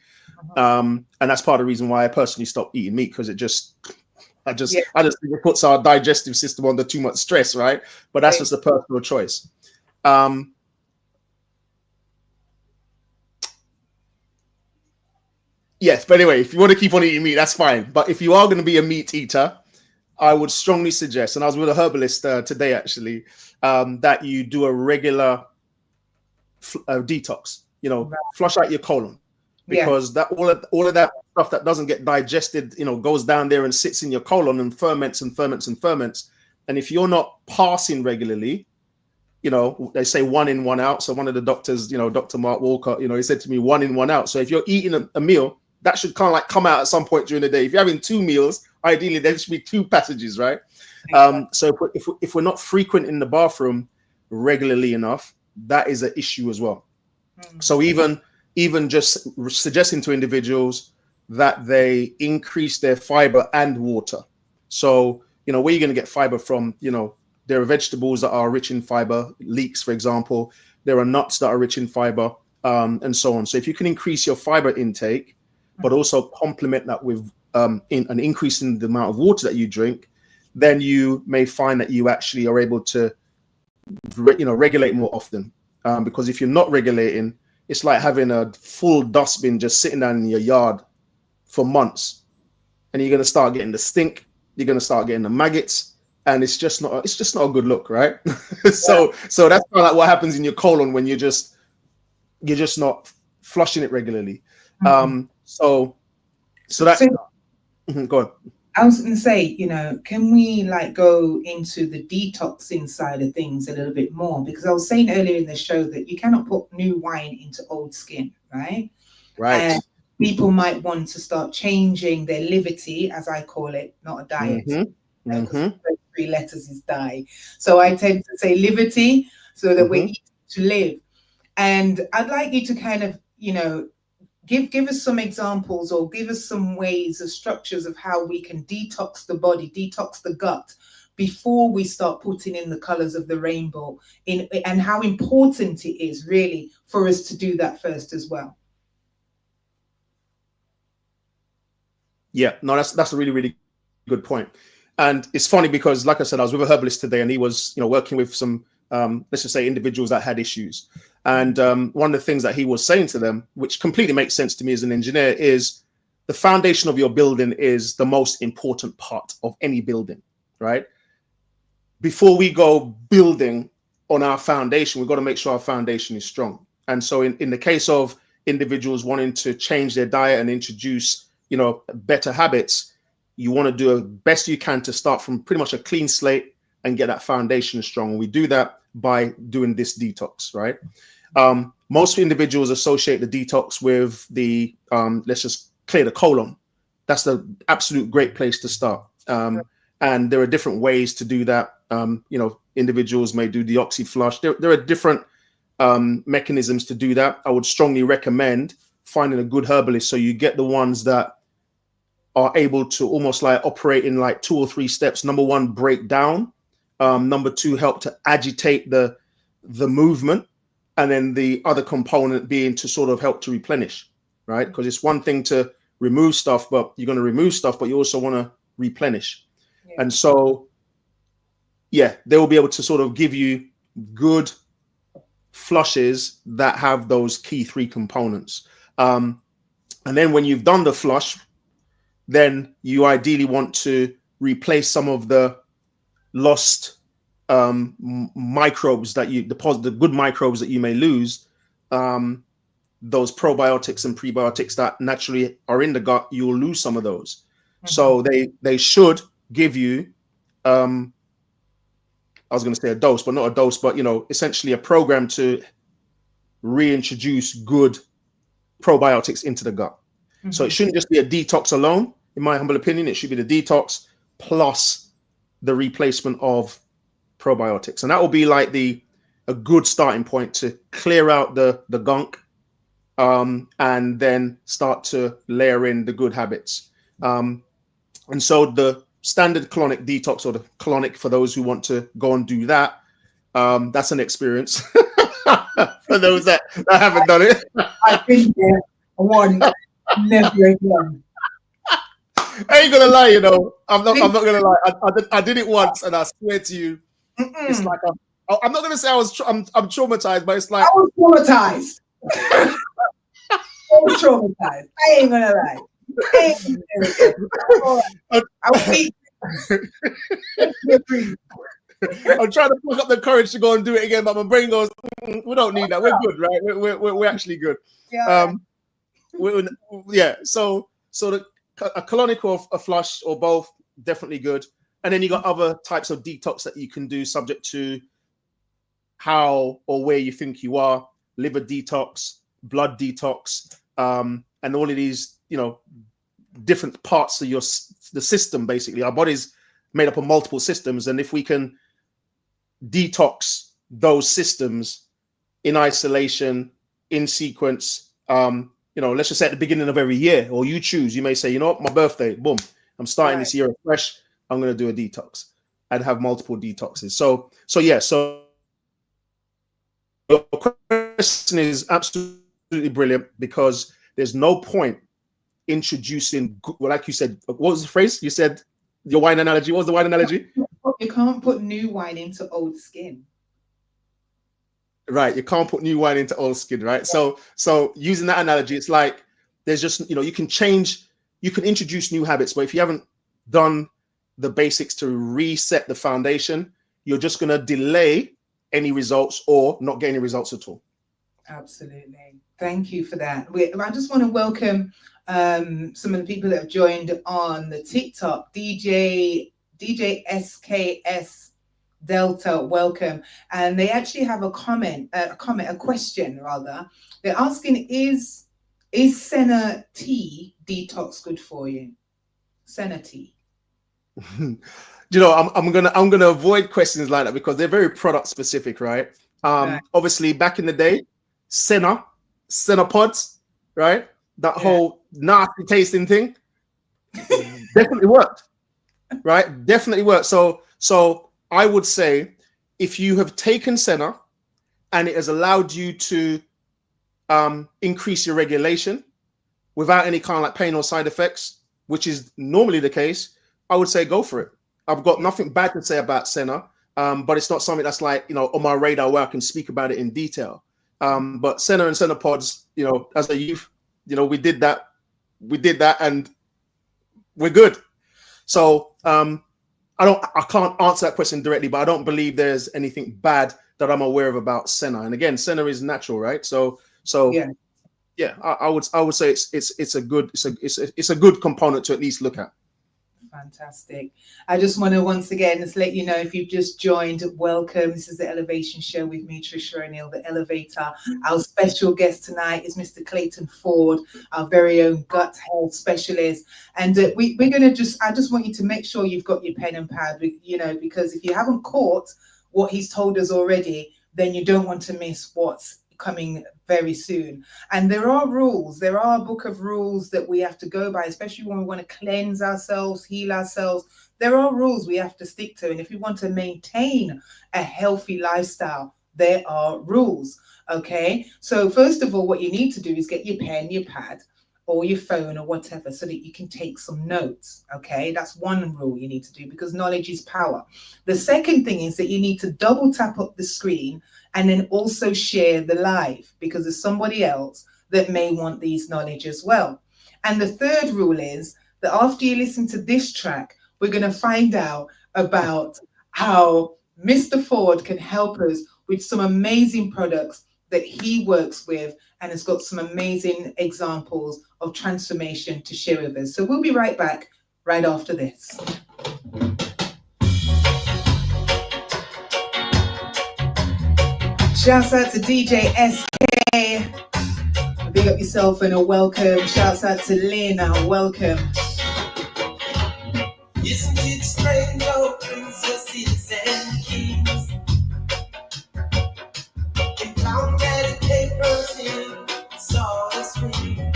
And that's part of the reason why I personally stopped eating meat, because I just think it puts our digestive system under too much stress, right? But that's just a personal choice. Yes, but anyway, if you want to keep on eating meat, that's fine. But if you are going to be a meat eater, I would strongly suggest, and I was with a herbalist today actually, that you do a regular detox. You know, flush out your colon, because that all of that stuff that doesn't get digested, you know, goes down there and sits in your colon and ferments and ferments and ferments. And if you're not passing regularly, you know, they say 1 in, 1 out. So one of the doctors, you know, Dr. Mark Walker, you know, he said to me 1 in, 1 out. So if you're eating a meal, that should kind of like come out at some point during the day. If you're having 2 meals, ideally there should be 2 passages, right? So if we're not frequent in the bathroom regularly enough, that is an issue as well. So even just suggesting to individuals that they increase their fiber and water. So, where you're going to get fiber from, there are vegetables that are rich in fiber, leeks, for example. There are nuts that are rich in fiber, and so on. So if you can increase your fiber intake, but also complement that with an increase in the amount of water that you drink, then you may find that you actually are able to, regulate more often. Because if you're not regulating, it's like having a full dustbin just sitting down in your yard for months, and you're going to start getting the stink. You're going to start getting the maggots, and it's just not a good look, right? So that's kind of like what happens in your colon when you're just not flushing it regularly. So that's go on. I was going to say, can we go into the detoxing side of things a little bit more? Because I was saying earlier in the show that you cannot put new wine into old skin, right? Right. And people might want to start changing their livity, as I call it, not a diet. Because 3 letters is die. So I tend to say livity, so that we're eating to live. And I'd like you to kind of, give us some examples, or give us some ways or structures of how we can detox the body, detox the gut, before we start putting in the colors of the rainbow, and how important it is really for us to do that first as well. Yeah, no, that's a really, really good point. And it's funny because, like I said, I was with a herbalist today, and he was, working with some, let's just say, individuals that had issues. And one of the things that he was saying to them, which completely makes sense to me as an engineer, is the foundation of your building is the most important part of any building, right? Before we go building on our foundation, we've got to make sure our foundation is strong. And so in the case of individuals wanting to change their diet and introduce, better habits, you want to do the best you can to start from pretty much a clean slate and get that foundation strong. And we do that by doing this detox, right? Most individuals associate the detox with the, let's just clear the colon. That's the absolute great place to start. And there are different ways to do that. Individuals may do deoxy flush. There are different mechanisms to do that. I would strongly recommend finding a good herbalist, so you get the ones that are able to almost like operate in like 2 or 3 steps. Number 1, break down. Number 2, help to agitate the movement. And then the other component being to sort of help to replenish, right? Because it's one thing to remove stuff, but you're going to remove stuff, but you also want to replenish. Yeah. And so, they will be able to sort of give you good flushes that have those key 3 components. And then when you've done the flush, then you ideally want to replace some of the lost microbes that the good microbes that you may lose, those probiotics and prebiotics that naturally are in the gut. You will lose some of those. So they should give you, I was going to say a dose, but not a dose, but essentially a program to reintroduce good probiotics into the gut. So it shouldn't just be a detox alone. In my humble opinion, it should be the detox plus the replacement of probiotics. And that will be like a good starting point to clear out the gunk, and then start to layer in the good habits. And so the standard colonic detox, or the colonic for those who want to go and do that, that's an experience for those that haven't done it. I've been there one, never again. I ain't gonna lie, I'm not gonna lie. I did it once, and I swear to you, it's like I'm not gonna say I'm traumatized, but it's like I was traumatized. I ain't gonna lie. I'm trying to pluck up the courage to go and do it again, but my brain goes, we don't need that. We're good, right? We're actually good. Yeah. So a colonic or a flush or both, definitely good. And then you got other types of detox that you can do, subject to how or where you think you are. Liver detox, blood detox, and all of these, different parts of the system. Basically, our body's made up of multiple systems, and if we can detox those systems in isolation, in sequence, let's just say at the beginning of every year, or you choose, you may say, you know what, my birthday, boom, I'm starting this year fresh, I'm going to do a detox. I'd have multiple detoxes. So your question is absolutely brilliant, because there's no point introducing, well, like you said, what was the phrase? You said your wine analogy. What was the wine analogy? You can't put new wine into old skin. Right. You can't put new wine into old skin, right? So using that analogy, it's like there's just, you can introduce new habits, but if you haven't done the basics to reset the foundation, you're just going to delay any results or not get any results at all. Absolutely. Thank you for that. I just want to welcome some of the people that have joined on the TikTok. DJ SKS Delta, welcome. And they actually have a question rather. They're asking, is senna tea detox good for you? Senna tea. I'm gonna avoid questions like that because they're very product specific, right? Right. Obviously back in the day, senna pods, right? That whole nasty tasting thing definitely worked, right? Definitely worked. So I would say if you have taken senna and it has allowed you to increase your regulation without any kind of like pain or side effects, which is normally the case, I would say go for it. I've got nothing bad to say about senna, but it's not something that's like, on my radar where I can speak about it in detail. But senna and senna pods, as a youth, we did that and we're good. So I can't answer that question directly, but I don't believe there's anything bad that I'm aware of about senna. And again, senna is natural, right? So yeah, I would say it's a good component to at least look at. Fantastic. I just want to once again just let you know, if you've just joined, welcome. This is the Elevation Show with me, Tricia O'Neal, the Elevator. Our special guest tonight is Mr. Clayton Ford, our very own gut health specialist. And we're going to I just want you to make sure you've got your pen and pad, because if you haven't caught what he's told us already, then you don't want to miss what's coming very soon. And there are rules. There are a book of rules that we have to go by, especially when we want to cleanse ourselves, heal ourselves. There are rules we have to stick to. And if we want to maintain a healthy lifestyle, there are rules. Okay. So first of all, what you need to do is get your pen, your pad, or your phone or whatever, so that you can take some notes. Okay. That's one rule you need to do, because knowledge is power. The second thing is that you need to double tap up the screen and then also share the live, because there's somebody else that may want these knowledge as well. And the third rule is that after you listen to this track, we're going to find out about how Mr. Ford can help us with some amazing products that he works with and has got some amazing examples of transformation to share with us. So we'll be right back right after this. Shouts out to DJ SK. Big up yourself and a welcome. Shouts out to Lynn, welcome. Isn't it strange how princesses and kings in brown daddy papers in sawdust ring?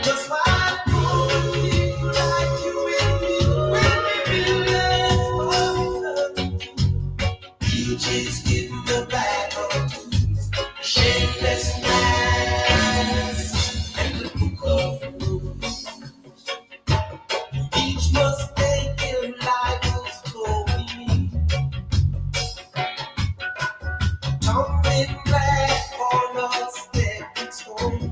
Just why don't people like you and me when we realize peaches giving the bag of tools, shameless minds, and the book of rules. Each mistake in life is going, tumbling back on us stepping stone.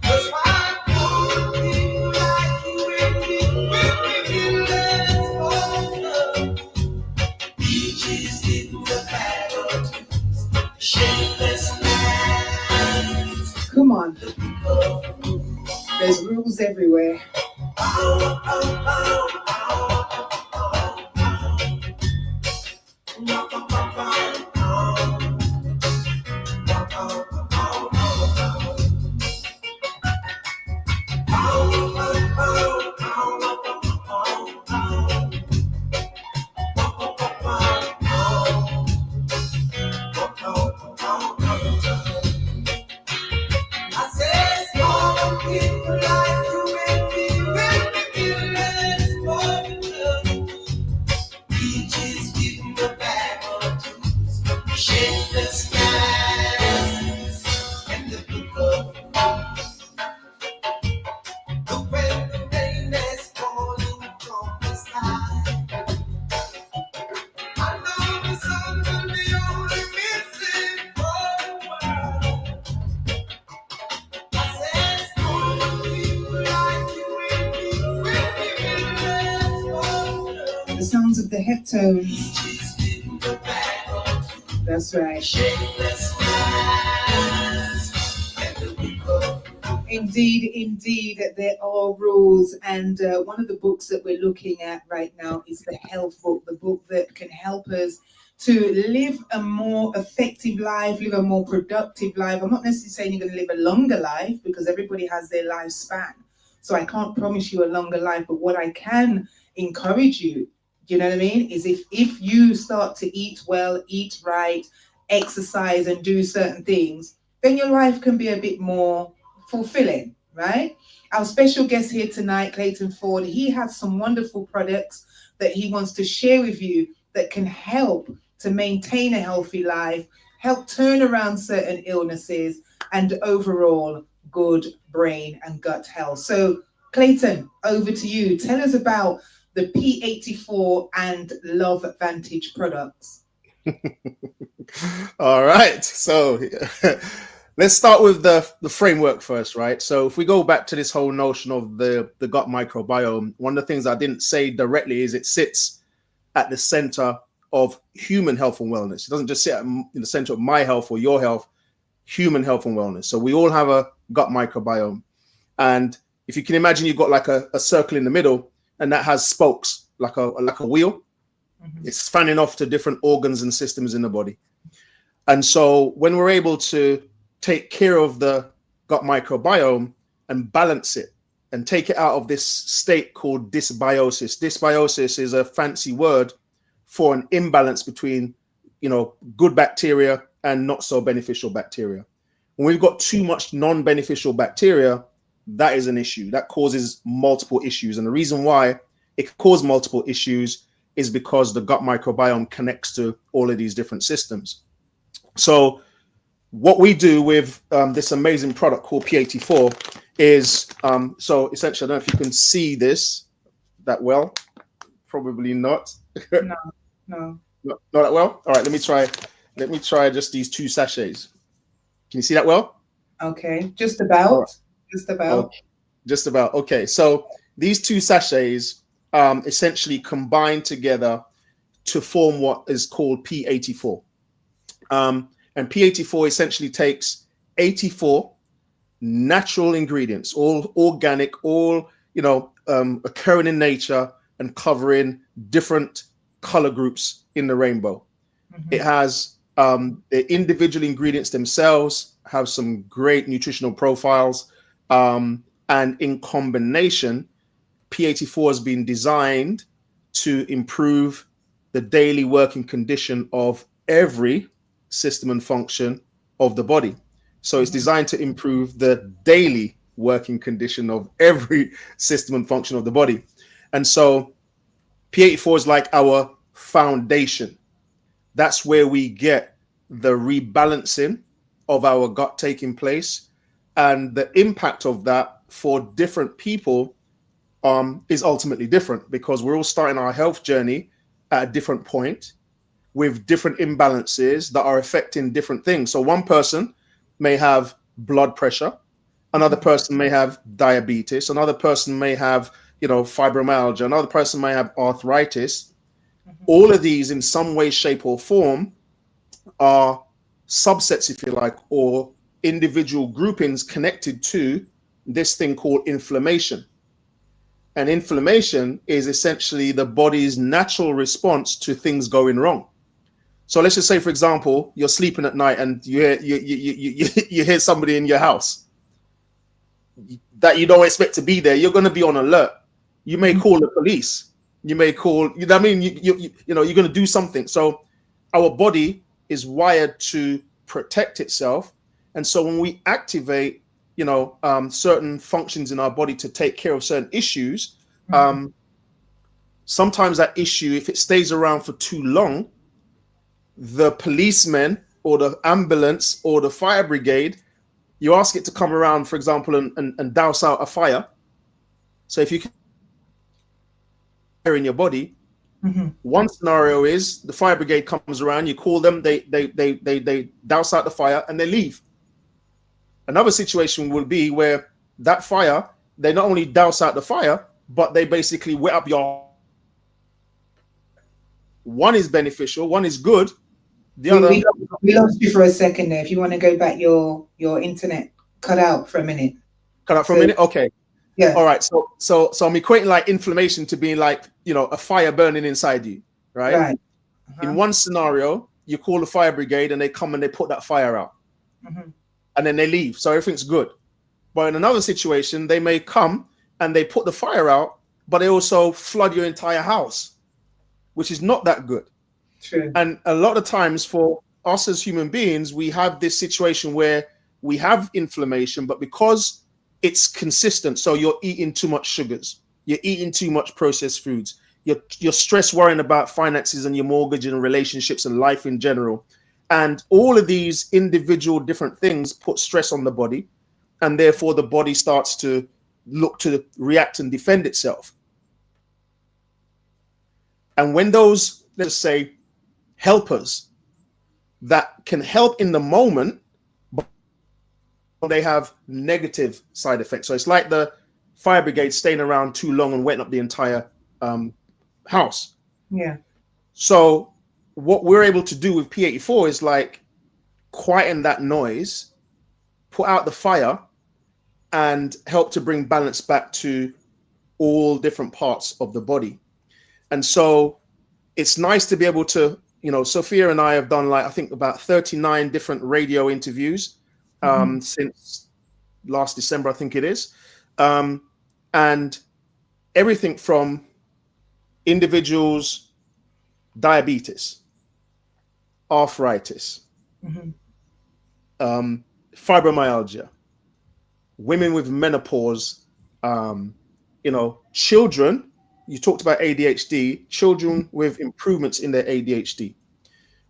Just why don't people like you and me when we realize peaches giving the bag of tools, shameless minds. Come on. There's rules everywhere. Reaches, give him a bag of tools. Shake the skies and the people. Look when the rain is falling from the sky. I know the sun will be only missing for a while. I said, strong people like you and me will be with us. The sounds of the heptones. That's right. Indeed, there are rules, and one of the books that we're looking at right now is the health book, the book that can help us to live a more effective life, live a more productive life. I'm not necessarily saying you're going to live a longer life, because everybody has their lifespan. So I can't promise you a longer life, but what I can encourage you, you know what I mean, is if you start to eat well, eat right, exercise and do certain things, then your life can be a bit more fulfilling, right? Our special guest here tonight, Clayton Ford, he has some wonderful products that he wants to share with you that can help to maintain a healthy life, help turn around certain illnesses, and overall good brain and gut health. So Clayton, over to you. Tell us about the P84 and Love Vantage products. All right, so let's start with the framework first, right? So if we go back to this whole notion of the gut microbiome, one of the things I didn't say directly is it sits at the center of human health and wellness. It doesn't just sit in the center of my health or your health, human health and wellness. So we all have a gut microbiome, and if you can imagine, you've got like a circle in the middle, and that has spokes like a wheel. Mm-hmm. It's fanning off to different organs and systems in the body. And so when we're able to take care of the gut microbiome and balance it and take it out of this state called dysbiosis. Dysbiosis is a fancy word for an imbalance between, good bacteria and not so beneficial bacteria. When we've got too much non-beneficial bacteria, that is an issue. That causes multiple issues. And the reason why it can cause multiple issues is because the gut microbiome connects to all of these different systems. So what we do with this amazing product called P84 is, so essentially, I don't know if you can see this that well. Probably not. No. Not that well. All right, let me try just these 2 sachets. Can you see that well? Okay, just about. Right. Just about. Okay, so these 2 sachets essentially combine together to form what is called P84. And P84 essentially takes 84 natural ingredients, all organic, all occurring in nature and covering different color groups in the rainbow. Mm-hmm. It has the individual ingredients themselves have some great nutritional profiles, and in combination, P84 has been designed to improve the daily working condition of every system and function of the body. So it's designed to improve the daily working condition of every system and function of the body. And so P84 is like our foundation. That's where we get the rebalancing of our gut taking place. And the impact of that for different people is ultimately different, because we're all starting our health journey at a different point with different imbalances that are affecting different things. So one person may have blood pressure, another person may have diabetes, another person may have, fibromyalgia, another person may have arthritis. Mm-hmm. All of these in some way, shape or form are subsets, if you like, or individual groupings connected to this thing called inflammation. And inflammation is essentially the body's natural response to things going wrong. So let's just say, for example, you're sleeping at night and you hear somebody in your house that you don't expect to be there. You're going to be on alert. You may call the police. You may call, you're going to do something. So our body is wired to protect itself. And so when we activate, certain functions in our body to take care of certain issues, sometimes that issue, if it stays around for too long, the policeman or the ambulance or the fire brigade, you ask it to come around, for example, and douse out a fire. So if you can in your body, one scenario is the fire brigade comes around, you call them, they douse out the fire and they leave. Another situation will be where that fire, they not only douse out the fire, but they basically wet up your. One is beneficial, one is good. The other. We lost you for a second there. If you want to go back, your internet cut out for a minute. Cut out for a minute? Okay. Yeah. All right. So I'm equating like inflammation to being like, a fire burning inside you, right? Right. In one scenario, you call the fire brigade and they come and they put that fire out. And then they leave. So everything's good. But in another situation, they may come and they put the fire out, but they also flood your entire house, which is not that good. True. And a lot of times for us as human beings, we have this situation where we have inflammation, but because it's consistent, so you're eating too much sugars, you're eating too much processed foods, you're stressed worrying about finances and your mortgage and relationships and life in general. And all of these individual different things put stress on the body, and therefore the body starts to look to react and defend itself. And when those, let's say, helpers that can help in the moment, but they have negative side effects. So it's like the fire brigade staying around too long and wetting up the entire house. Yeah. So what we're able to do with P84 is like quieten that noise, put out the fire, and help to bring balance back to all different parts of the body. And so it's nice to be able to, Sophia and I have done I think about 39 different radio interviews since last December, I think it is. And everything from individuals, diabetes, arthritis, fibromyalgia, women with menopause, children. You talked about ADHD, children with improvements in their ADHD.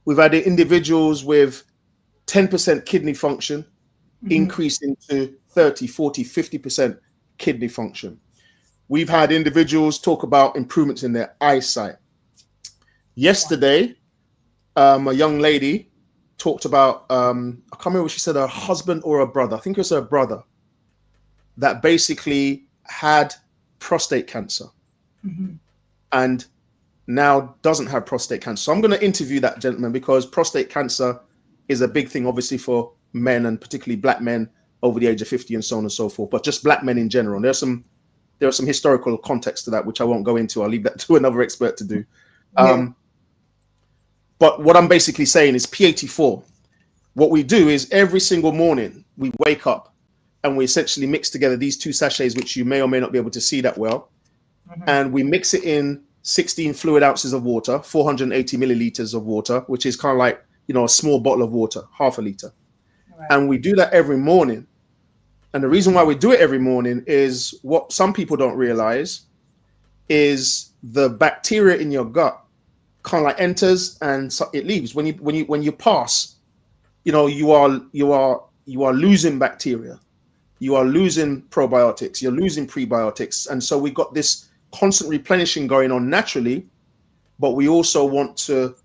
We've had individuals with 10% kidney function increasing to 30, 40, 50% kidney function. We've had individuals talk about improvements in their eyesight. Yesterday, a young lady talked about, I can't remember what she said, her husband or her brother. I think it was her brother that basically had prostate cancer. And now doesn't have prostate cancer. So I'm going to interview that gentleman because prostate cancer is a big thing, obviously, for men and particularly black men over the age of 50 and so on and so forth, but just black men in general. And there are some historical context to that, which I won't go into. I'll leave that to another expert to do. But what I'm basically saying is P84. What we do is every single morning we wake up and we essentially mix together these two sachets, which you may or may not be able to see that well. And we mix it in 16 fluid ounces of water, 480 milliliters of water, which is kind of like, a small bottle of water, half a liter. Right. And we do that every morning. And the reason why we do it every morning is what some people don't realize is the bacteria in your gut kind of like enters and it leaves. When you pass, you are losing bacteria. You are losing probiotics, you're losing prebiotics. And so we got this constant replenishing going on naturally, but we also want to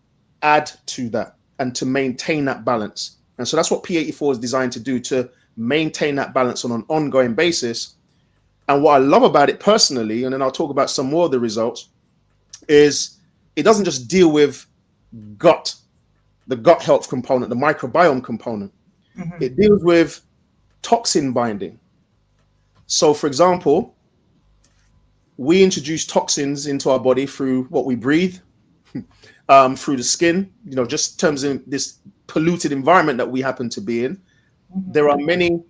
add to that and to maintain that balance. And so that's what P84 is designed to do, to maintain that balance on an ongoing basis. And what I love about it personally, and then I'll talk about some more of the results, is it doesn't just deal with the gut health component, the microbiome component. It deals with toxin binding. So for example, we introduce toxins into our body through what we breathe, through the skin, just in terms of this polluted environment that we happen to be in. There are many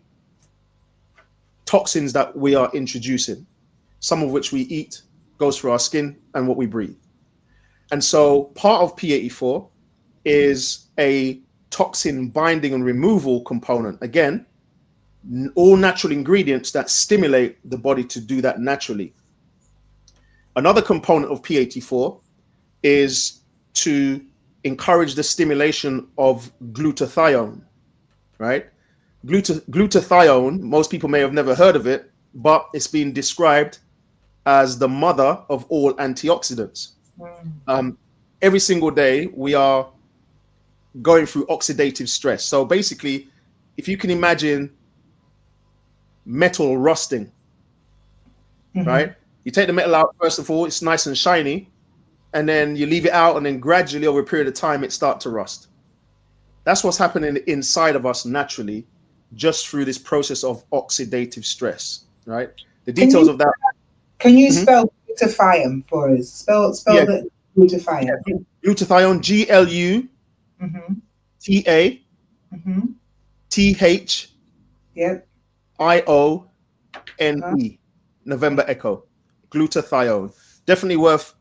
toxins that we are introducing, some of which we eat, goes through our skin and what we breathe. And so part of P84 is a toxin binding and removal component. Again, all natural ingredients that stimulate the body to do that naturally. Another component of P84 is to encourage the stimulation of glutathione, right? Glutathione, most people may have never heard of it, but it's been described as the mother of all antioxidants. Every single day we are going through oxidative stress. So basically, if you can imagine metal rusting, right? You take the metal out, first of all, it's nice and shiny, and then you leave it out, and then gradually over a period of time, it starts to rust. That's what's happening inside of us naturally, just through this process of oxidative stress, right? The details of that. Can you spell glutathione for us? Spell the glutathione. Yeah. Glutathione, GLUTATHIONE, November Echo, glutathione. Definitely worth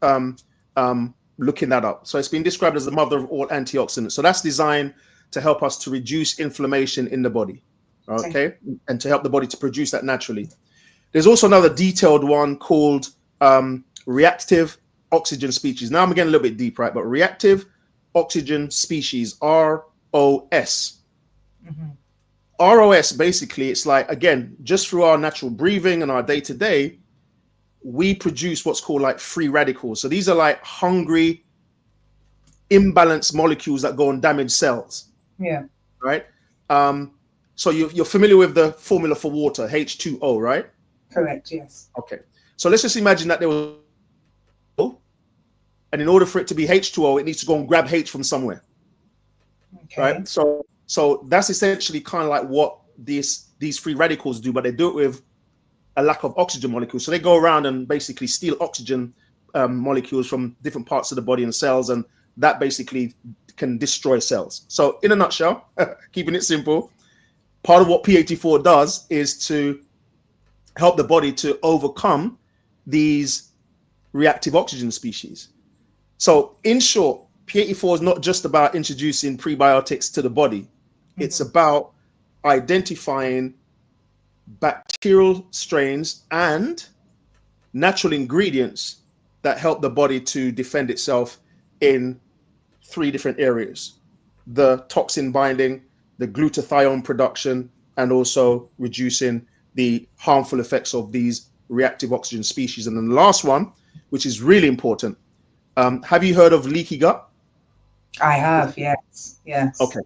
looking that up. So it's been described as the mother of all antioxidants. So that's designed to help us to reduce inflammation in the body, okay? And to help the body to produce that naturally. There's also another detailed one called reactive oxygen species. Now I'm getting a little bit deep, right? But reactive oxygen species, ROS. ROS, basically, it's like, again, just through our natural breathing and our day-to-day, we produce what's called like free radicals. So these are like hungry, imbalanced molecules that go and damage cells. Yeah. Right? So you're familiar with the formula for water, H2O, right? Correct, yes. Okay. So let's just imagine that there was, and in order for it to be H2O, it needs to go and grab H from somewhere. Okay. Right? So that's essentially kind of like what these free radicals do, but they do it with a lack of oxygen molecules. So they go around and basically steal oxygen molecules from different parts of the body and cells, and that basically can destroy cells. So in a nutshell, keeping it simple, part of what P84 does is to help the body to overcome these reactive oxygen species. So in short, P84 is not just about introducing prebiotics to the body. It's about identifying bacterial strains and natural ingredients that help the body to defend itself in 3 different areas: the toxin binding, the glutathione production, and also reducing the harmful effects of these reactive oxygen species. And then the last one, which is really important, have you heard of leaky gut? I have, yes. Okay.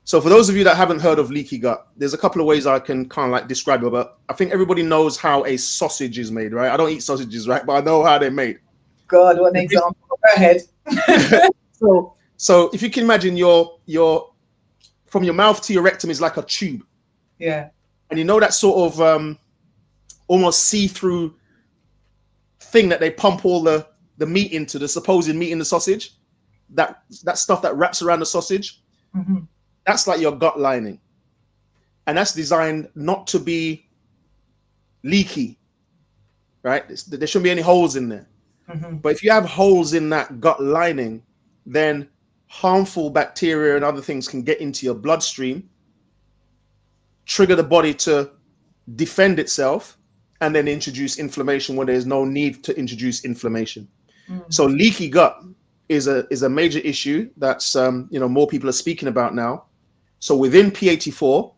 So for those of you that haven't heard of leaky gut, there's a couple of ways I can kind of like describe it, but I think everybody knows how a sausage is made, right? I don't eat sausages, right? But I know how they're made. God, what an example. Go ahead. So if you can imagine your from your mouth to your rectum is like a tube. Yeah. And you know that sort of almost see-through thing that they pump all the meat into, the supposed meat in the sausage, that stuff that wraps around the sausage. That's like your gut lining, and that's designed not to be leaky, right? There shouldn't be any holes in there. But if you have holes in that gut lining, then harmful bacteria and other things can get into your bloodstream, trigger the body to defend itself, and then introduce inflammation when there's no need to introduce inflammation. So leaky gut is a major issue that's more people are speaking about now. So within P84,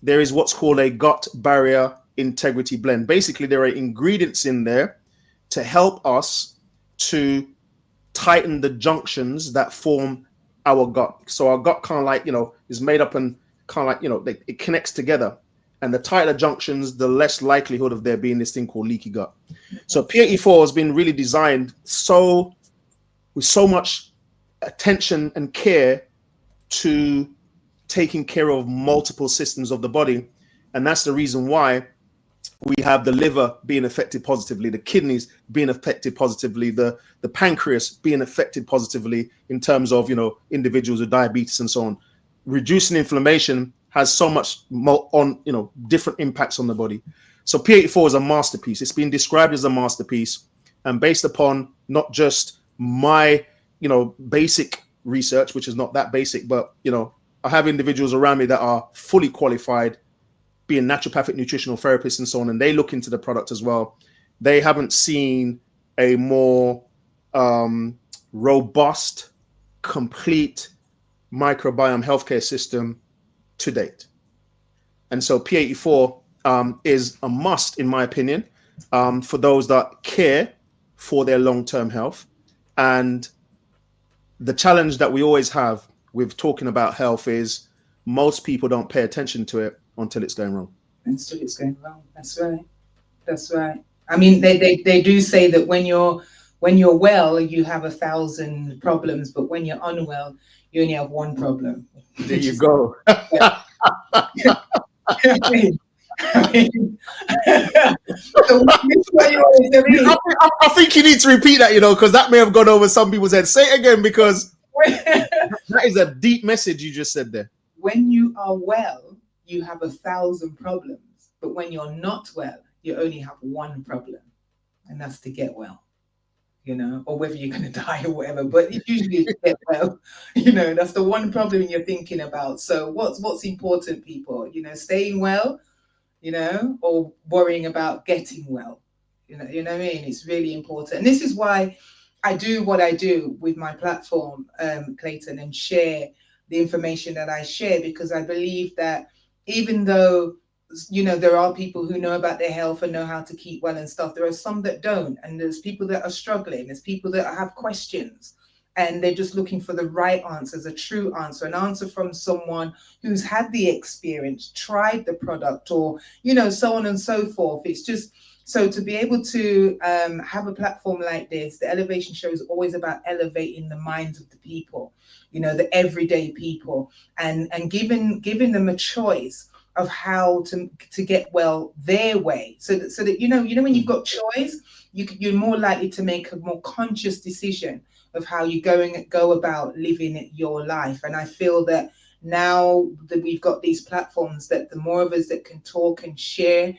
there is what's called a gut barrier integrity blend. Basically, there are ingredients in there to help us to tighten the junctions that form our gut. So our gut kind of like, is made up and kind of like, it connects together. And the tighter junctions, the less likelihood of there being this thing called leaky gut. So P84 has been really designed with so much attention and care to taking care of multiple systems of the body. And that's the reason why we have the liver being affected positively, the kidneys being affected positively, the pancreas being affected positively in terms of, individuals with diabetes and so on. Reducing inflammation has so much more on, different impacts on the body. So P84 is a masterpiece. It's been described as a masterpiece, and based upon not just my, basic research, which is not that basic, but, I have individuals around me that are fully qualified, being naturopathic nutritional therapists and so on, and they look into the product as well. They haven't seen a more robust, complete microbiome healthcare system to date. And so P84 is a must, in my opinion, for those that care for their long-term health. And the challenge that we always have with talking about health is most people don't pay attention to it until it's going wrong. Until it's going wrong. That's right. That's right. I mean, they do say that when you're well, you have 1,000 problems, but when you're unwell, you only have one problem. There you go. I think you need to repeat that, because that may have gone over some people's heads. Say it again, because that is a deep message you just said there. When you are well, you have 1,000 problems, but when you're not well, you only have one problem, and that's to get well. Or whether you're going to die or whatever, but it's usually to get well. That's the one problem you're thinking about. So what's important, people? Staying well, or worrying about getting well. You know what I mean? It's really important. And this is why I do what I do with my platform, Clayton, and share the information that I share, because I believe that even though there are people who know about their health and know how to keep well and stuff, there are some that don't. And there's people that are struggling. There's people that have questions, and they're just looking for the right answers, a true answer, an answer from someone who's had the experience, tried the product, or, so on and so forth. It's just, so to be able to have a platform like this, the Elevation Show is always about elevating the minds of the people, the everyday people, and giving them a choice of how to get well their way, so that when you've got choice, you're more likely to make a more conscious decision of how you go about living your life. And I feel that now that we've got these platforms, that the more of us that can talk and share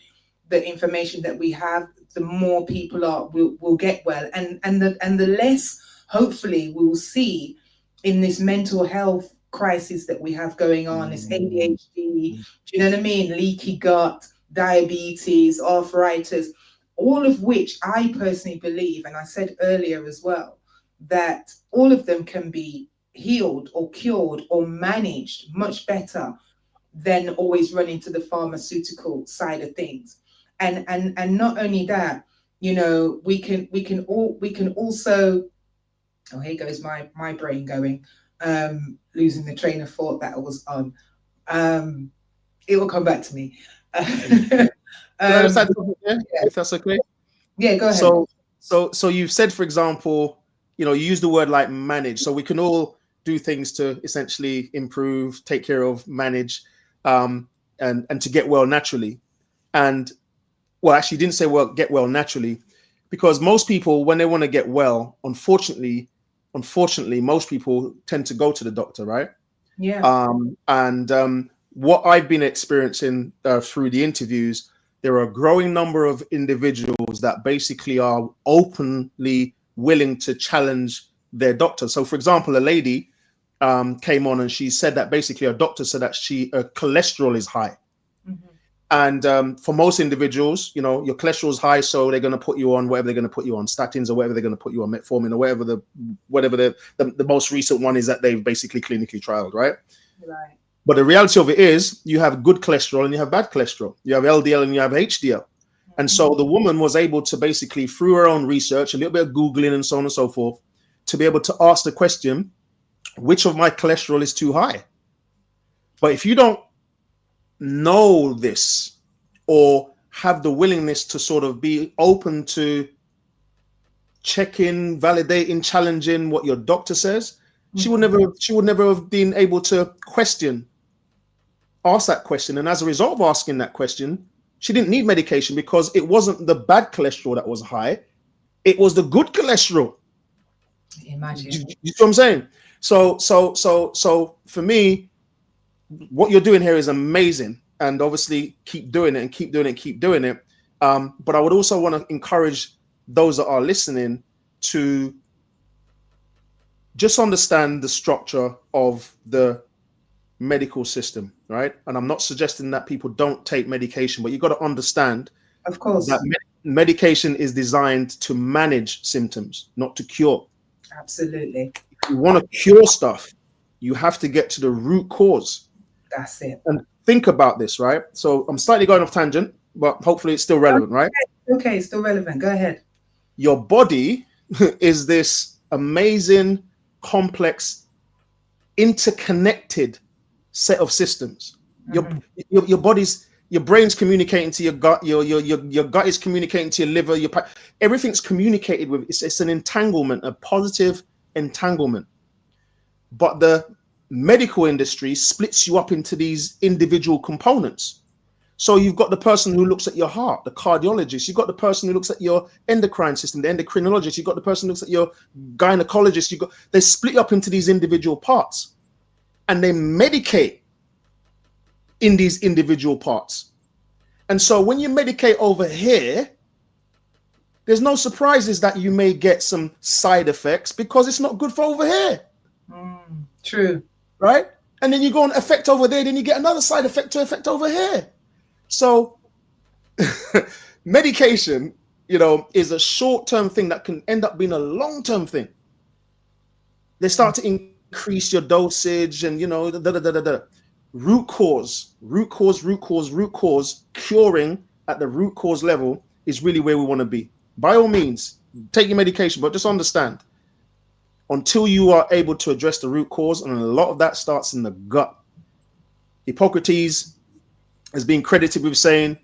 the information that we have, the more people will get well, and the less, hopefully, we'll see in this mental health crisis that we have going on, this ADHD, do you know what I mean? Leaky gut, diabetes, arthritis, all of which I personally believe, and I said earlier as well, that all of them can be healed or cured or managed much better than always running to the pharmaceutical side of things. And not only that, we can also, oh, here goes my brain going, losing the train of thought that I was on. It will come back to me. If that's okay. Yeah, go ahead. So you've said, for example, you use the word like manage. So we can all do things to essentially improve, take care of, manage, and to get well naturally. And well, actually, you didn't say get well naturally, because most people, when they want to get well, unfortunately, most people tend to go to the doctor, right? Yeah. What I've been experiencing through the interviews, there are a growing number of individuals that basically are openly willing to challenge their doctor. So, for example, a lady came on and she said that basically her doctor said that her cholesterol is high. Mm-hmm. And for most individuals, your cholesterol is high, so they're going to put you on whatever they're going to put you on, statins or whatever they're going to put you on, metformin or whatever the most recent one is that they've basically clinically trialed, right? Right. But the reality of it is you have good cholesterol and you have bad cholesterol. You have LDL and you have HDL. Mm-hmm. And so the woman was able to basically, through her own research, a little bit of Googling and so on and so forth, to be able to ask the question, which of my cholesterol is too high? But if you don't know this or have the willingness to sort of be open to checking, validating, challenging what your doctor says, she would never have been able to ask that question. And as a result of asking that question, she didn't need medication, because it wasn't the bad cholesterol that was high, it was the good cholesterol. Imagine. You know what I'm saying? So for me, what you're doing here is amazing, and obviously keep doing it and keep doing it. But I would also want to encourage those that are listening to just understand the structure of the medical system, right? And I'm not suggesting that people don't take medication, but you got to understand, of course, that medication is designed to manage symptoms, not to cure. Absolutely. If you want to cure stuff, you have to get to the root cause. That's it. And think about this, right? So I'm slightly going off tangent, but hopefully it's still relevant, right? Okay, still relevant. Go ahead. Your body is this amazing, complex, interconnected set of systems. Your body's, your brain's communicating to your gut, your gut is communicating to your liver, everything's communicated with. It's an entanglement, a positive entanglement. But the medical industry splits you up into these individual components. So you've got the person who looks at your heart, the cardiologist. You've got the person who looks at your endocrine system, the endocrinologist. You've got the person who looks at your gynecologist. They split up into these individual parts, and they medicate in these individual parts. And so when you medicate over here, there's no surprises that you may get some side effects because it's not good for over here. True. Right? And then you go on effect over there, then you get another side effect to effect over here. So medication, is a short-term thing that can end up being a long-term thing. They start to increase your dosage and, root cause, curing at the root cause level is really where we want to be. By all means, take your medication, but just understand, until you are able to address the root cause, and a lot of that starts in the gut. Hippocrates has been credited with saying,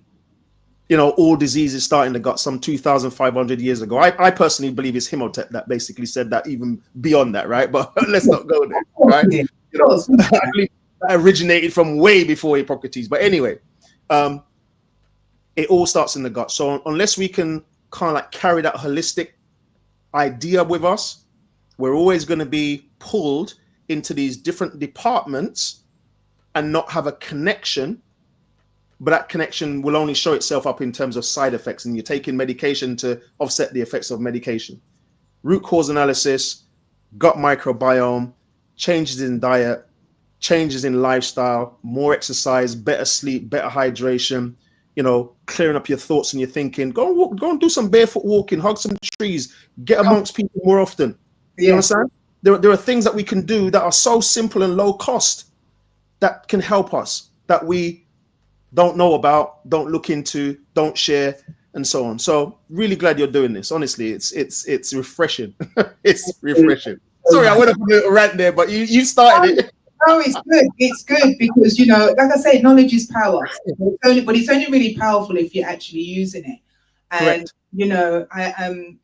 all diseases start in the gut some 2,500 years ago. I personally believe it's Himotep that basically said that, even beyond that, right? But let's not go there, right? I believe that originated from way before Hippocrates. But anyway, it all starts in the gut. So unless we can kind of like carry that holistic idea with us, we're always going to be pulled into these different departments and not have a connection. But that connection will only show itself up in terms of side effects, and you're taking medication to offset the effects of medication. Root cause analysis, gut microbiome, changes in diet, changes in lifestyle, more exercise, better sleep, better hydration, clearing up your thoughts and your thinking. Go and walk, go and do some barefoot walking, hug some trees, get amongst people more often. You understand? There are things that we can do that are so simple and low cost that can help us, that we don't know about, don't look into, don't share, and so on. So really glad you're doing this. Honestly, it's refreshing. It's refreshing. Sorry, I went up a little rant there, but you started it. No, it's good. It's good because, like I say, knowledge is power. But it's only really powerful if you're actually using it. And,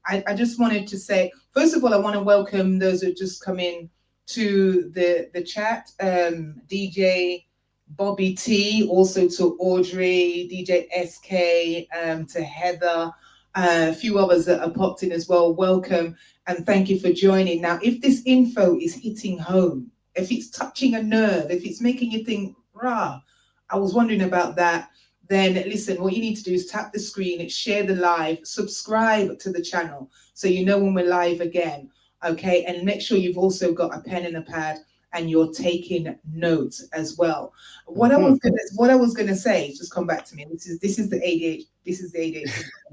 I just wanted to say, first of all, I want to welcome those who just come in to the chat. DJ Bobby T, also to Audrey, DJ SK, to Heather, a few others that are popped in as well. Welcome and thank you for joining. Now, if this info is hitting home, if it's touching a nerve, if it's making you think, rah, I was wondering about that, then listen, what you need to do is tap the screen, share the live, subscribe to the channel so you know when we're live again, okay? And make sure you've also got a pen and a pad and you're taking notes as well. What I was gonna say, just come back to me. This is the ADHD.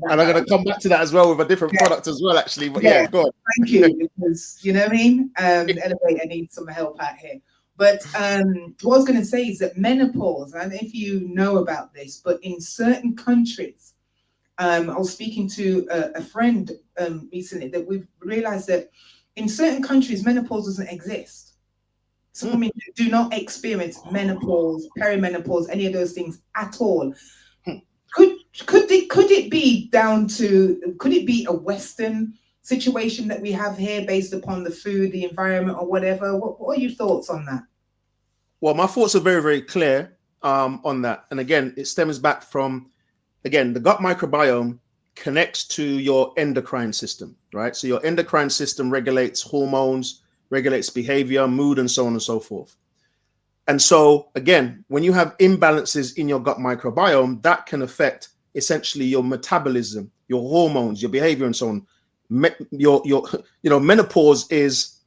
And I'm gonna come back to that as well with a different product as well, actually. But yeah, go on. Thank you, because you know what I mean. Elevator needs some help out here. But what I was gonna say is that menopause. I don't know if you know about this, but in certain countries, I was speaking to a friend recently that we've realized that in certain countries menopause doesn't exist. So women do not experience menopause, perimenopause, any of those things at all. Could it be down to, could it be a Western situation that we have here based upon the food, the environment, or whatever? What are your thoughts on that? Well, my thoughts are very, very clear on that. And again, it stems back from, again, the gut microbiome connects to your endocrine system, right? So your endocrine system regulates hormones, regulates behavior, mood, and so on and so forth. And so, again, when you have imbalances in your gut microbiome, that can affect essentially your metabolism, your hormones, your behavior, and so on. Menopause is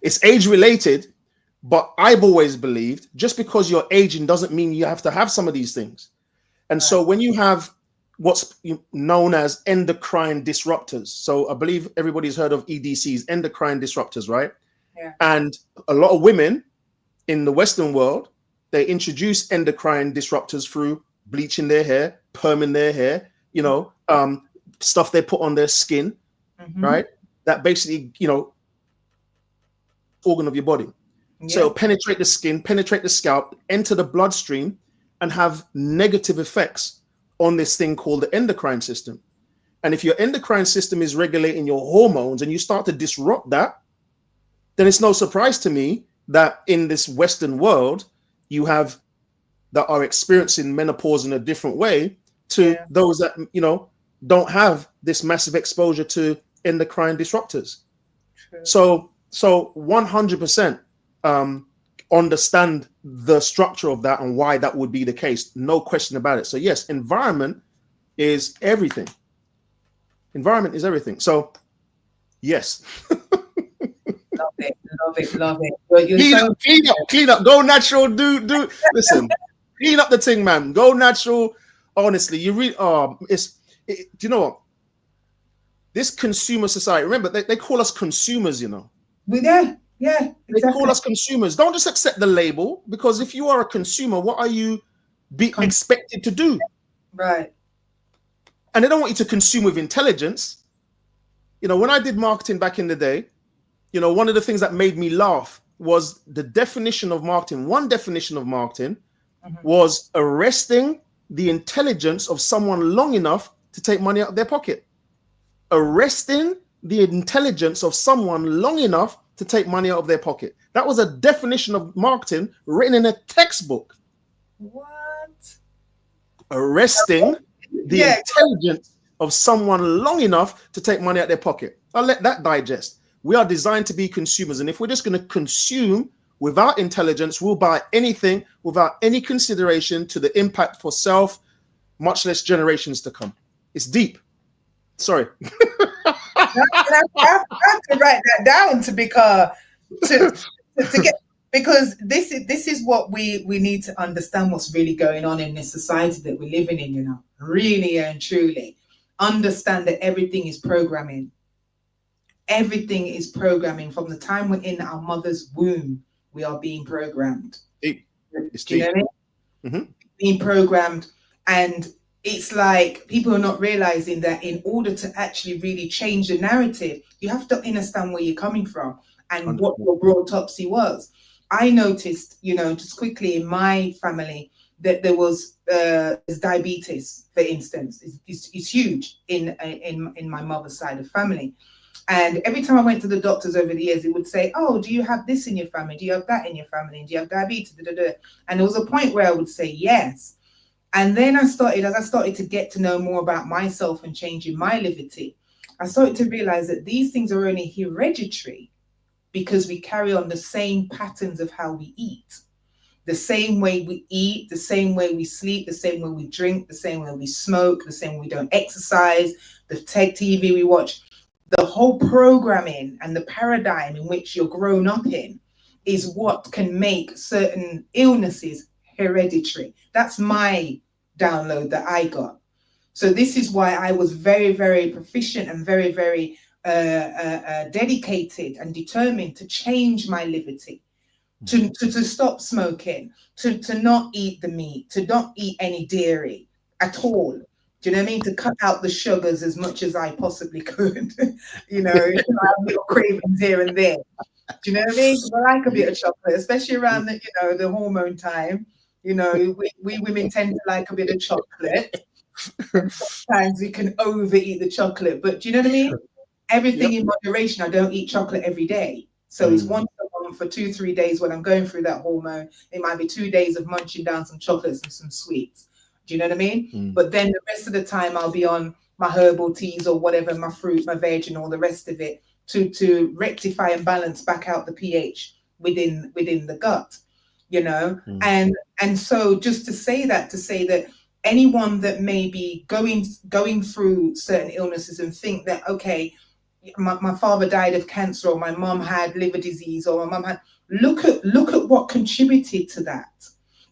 it's age related, but I've always believed just because you're aging doesn't mean you have to have some of these things. And so when you have what's known as endocrine disruptors. So I believe everybody's heard of EDCs, endocrine disruptors, right? Yeah. And a lot of women in the Western world, they introduce endocrine disruptors through bleaching their hair, perming their hair, stuff they put on their skin, right? That basically, organ of your body. Yeah. So it'll penetrate the skin, penetrate the scalp, enter the bloodstream, and have negative effects on this thing called the endocrine system. And if your endocrine system is regulating your hormones and you start to disrupt that, then it's no surprise to me that in this Western world, you have that are experiencing menopause in a different way to those that, don't have this massive exposure to endocrine disruptors. True. So 100% understand the structure of that and why that would be the case. No question about it. So yes, environment is everything. Environment is everything. So yes. Love it. Clean up. Go natural. Do. Listen, clean up the thing, man. Go natural. Honestly, you read. Do you know what? This consumer society. Remember, they call us consumers. Yeah. Exactly. They call us consumers. Don't just accept the label, because if you are a consumer, what are you expected to do? Right. And they don't want you to consume with intelligence. When I did marketing back in the day, one of the things that made me laugh was the definition of marketing. One definition of marketing was arresting the intelligence of someone long enough to take money out of their pocket. Arresting the intelligence of someone long enough to take money out of their pocket. That was a definition of marketing written in a textbook. What? Arresting the intelligence of someone long enough to take money out of their pocket. I'll let that digest. We are designed to be consumers. And if we're just going to consume without intelligence, we'll buy anything without any consideration to the impact for self, much less generations to come. It's deep. Sorry. I have to write that down to get, because this is what we need to understand, what's really going on in this society that we're living in, really and truly understand that everything is programming. Everything is programming. From the time we're in our mother's womb, we are being programmed. It's Do you know what I mean? Being programmed. And it's like people are not realizing that in order to actually really change the narrative, you have to understand where you're coming from and what your autopsy was. I noticed, just quickly in my family that there was diabetes, for instance. It's huge in my mother's side of family. And every time I went to the doctors over the years, it would say, oh, do you have this in your family? Do you have that in your family? Do you have diabetes? And there was a point where I would say yes. And then as I started to get to know more about myself and changing my livity, I started to realize that these things are only hereditary because we carry on the same patterns of how we eat. The same way we eat, the same way we sleep, the same way we drink, the same way we smoke, the same way we don't exercise, the tech TV we watch. The whole programming and the paradigm in which you're grown up in is what can make certain illnesses hereditary. That's my download that I got. So this is why I was very, very proficient and very, very dedicated and determined to change my livity, to stop smoking, to not eat the meat, to not eat any dairy at all. Do you know what I mean? To cut out the sugars as much as I possibly could. I have little cravings here and there. Do you know what I mean? I like a bit of chocolate, especially around the hormone time. We women tend to like a bit of chocolate. Sometimes we can overeat the chocolate, but do you know what I mean? Everything in moderation. I don't eat chocolate every day. So it's once a month for 2-3 days when I'm going through that hormone. It might be 2 days of munching down some chocolates and some sweets. Do you know what I mean? But then the rest of the time I'll be on my herbal teas or whatever, my fruit, my veg and all the rest of it to rectify and balance back out the pH within the gut, And so just to say that anyone that may be going through certain illnesses and think that, okay, my father died of cancer or my mom had liver disease or my mom had, look at what contributed to that.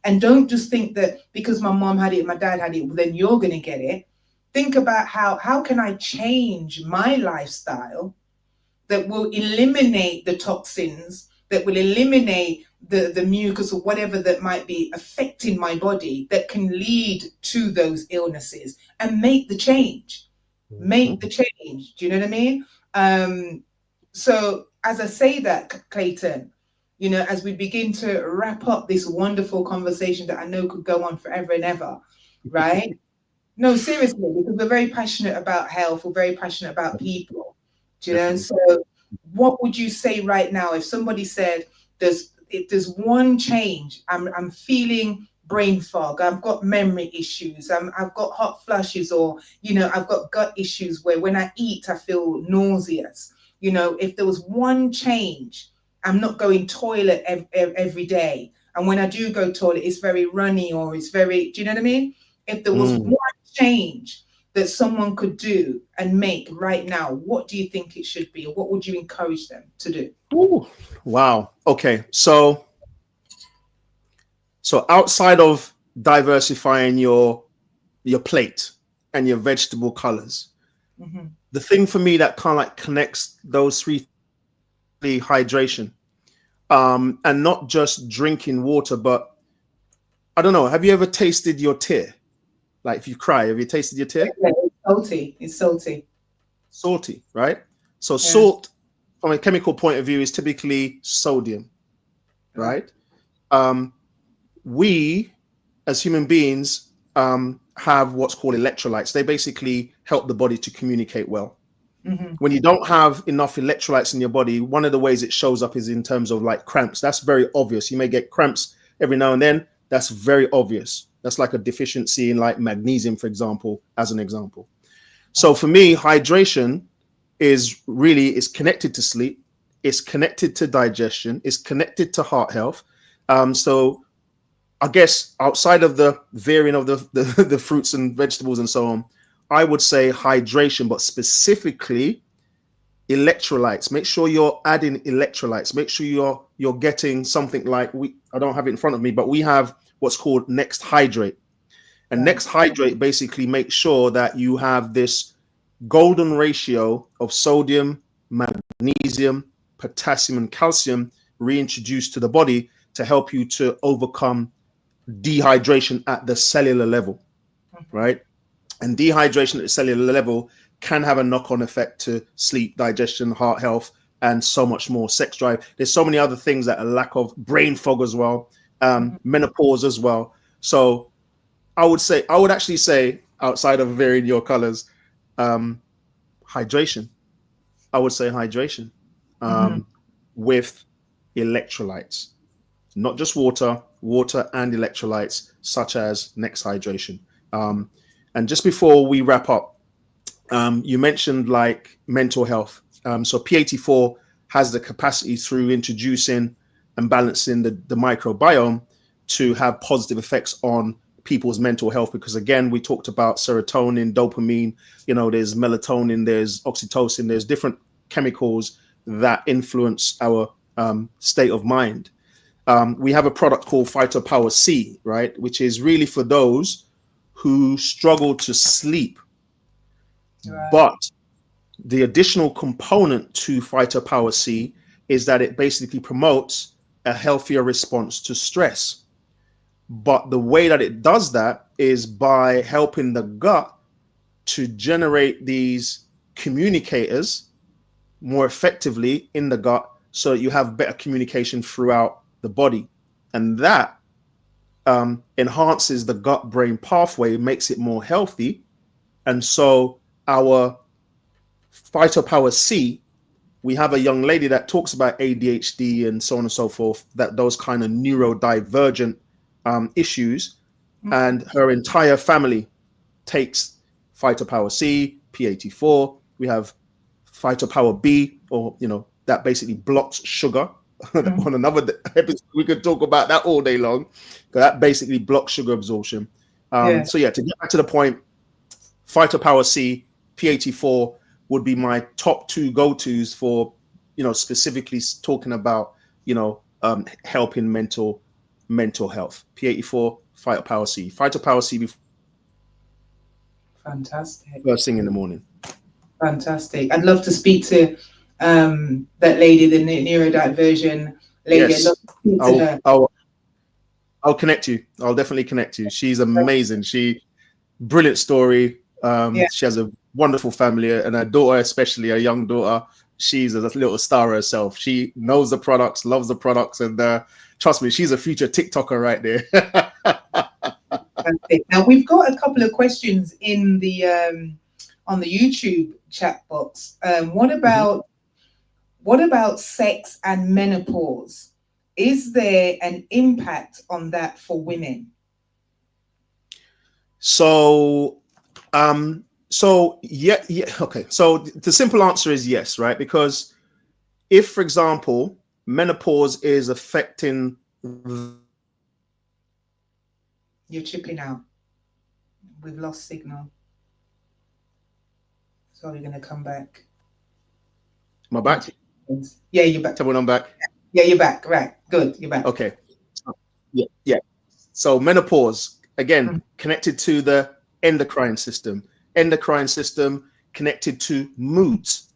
And don't just think that because my mom had it, my dad had it, well, then you're going to get it. think about how can I change my lifestyle that will eliminate the toxins, that will eliminate the mucus or whatever that might be affecting my body that can lead to those illnesses, and make the change. Make the change. Do you know what I mean? So as I say that, Clayton, you know, as we begin to wrap up this wonderful conversation that I know could go on forever and ever, right? No, seriously, because we're very passionate about health, we're very passionate about people. Do you know? So what would you say right now if somebody said there's one change, I'm feeling brain fog, I've got memory issues, I've got hot flushes, or you know, I've got gut issues where when I eat I feel nauseous. You know, if there was one change, I'm not going toilet every day, and when I do go toilet it's very runny, or it's very, do you know what I mean? If there was one change that someone could do and make right now, what do you think it should be, or what would you encourage them to do? Ooh, wow. Okay. So outside of diversifying your plate and your vegetable colors, the thing for me that kind of like connects those three, the hydration, and not just drinking water, but I don't know. Have you ever tasted your tear? Like if you cry, have you tasted your tear? Yeah, it's salty. It's salty. Salty, right? So salt, from a chemical point of view, is typically sodium, right? We, as human beings, have what's called electrolytes. They basically help the body to communicate well. When you don't have enough electrolytes in your body, one of the ways it shows up is in terms of like cramps. That's very obvious. You may get cramps every now and then. That's very obvious. That's like a deficiency in like magnesium, for example, as an example. So for me, hydration is connected to sleep. It's connected to digestion. It's connected to heart health. So I guess outside of the varying of the fruits and vegetables and so on, I would say hydration, but specifically electrolytes. Make sure you're adding electrolytes. Make sure you're getting something like I don't have it in front of me, but we have what's called Next Hydrate. And Next Hydrate basically makes sure that you have this golden ratio of sodium, magnesium, potassium, and calcium reintroduced to the body to help you to overcome dehydration at the cellular level, right? And dehydration at the cellular level can have a knock-on effect to sleep, digestion, heart health, and so much more. Sex drive. There's so many other things, that a lack of brain fog as well, menopause as well. So I would actually say, outside of varying your colors, hydration. I would say hydration with electrolytes, not just water and electrolytes, such as Next Hydration. And just before we wrap up, you mentioned like mental health. So P84 has the capacity through introducing and balancing the microbiome to have positive effects on people's mental health, because again, we talked about serotonin, dopamine, you know, there's melatonin, there's oxytocin, there's different chemicals that influence our state of mind. We have a product called Phytopower C, right, which is really for those who struggle to sleep. Right. But the additional component to Phytopower C is that it basically promotes a healthier response to stress. But the way that it does that is by helping the gut to generate these communicators more effectively in the gut, so that you have better communication throughout the body. And that enhances the gut-brain pathway, makes it more healthy. And so our Phytopower C, we have a young lady that talks about ADHD and so on and so forth, that those kind of neurodivergent issues, and her entire family takes Phytopower C, P84. We have Phytopower B, or you know, that basically blocks sugar. On another episode, we could talk about that all day long, because that basically blocks sugar absorption. So yeah, to get back to the point, Phytopower C, P84 would be my top two go-tos for, you know, specifically talking about, you know, helping mental health. P84, Phytopower C. Phytopower C. Fantastic. first thing in the morning. Fantastic. I'd love to speak to that lady, the neurodivergent lady. Yes, I'd love to speak to her. I'll connect you. I'll definitely connect you. She's amazing. Brilliant story. She has a wonderful family, and her daughter, especially a young daughter, she's a little star herself. She knows the products, loves the products, and trust me, she's a future TikToker right there. Now we've got a couple of questions in the on the YouTube chat box. What about sex and menopause? Is there an impact on that for women? So yeah. Okay. So the simple answer is yes, right? Because if, for example, menopause is affecting. You're chipping out. We've lost signal. So we're going to come back. Am I back? Yeah, you're back. Tell me when I'm back. Yeah, you're back. Right. Good. You're back. Okay. Yeah. So menopause, again, connected to the endocrine system. Endocrine system connected to moods.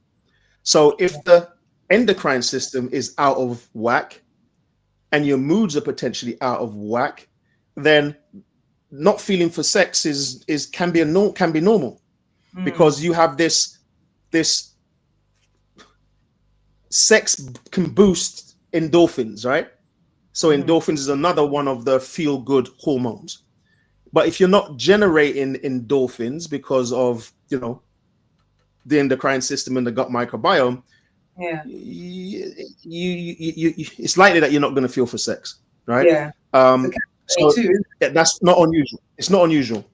So if the endocrine system is out of whack and your moods are potentially out of whack, then not feeling for sex can be normal, because you have this sex can boost endorphins, right? So endorphins is another one of the feel-good hormones. But if you're not generating endorphins because of, the endocrine system and the gut microbiome, it's likely that you're not going to feel for sex, right? Yeah. So that's not unusual. It's not unusual.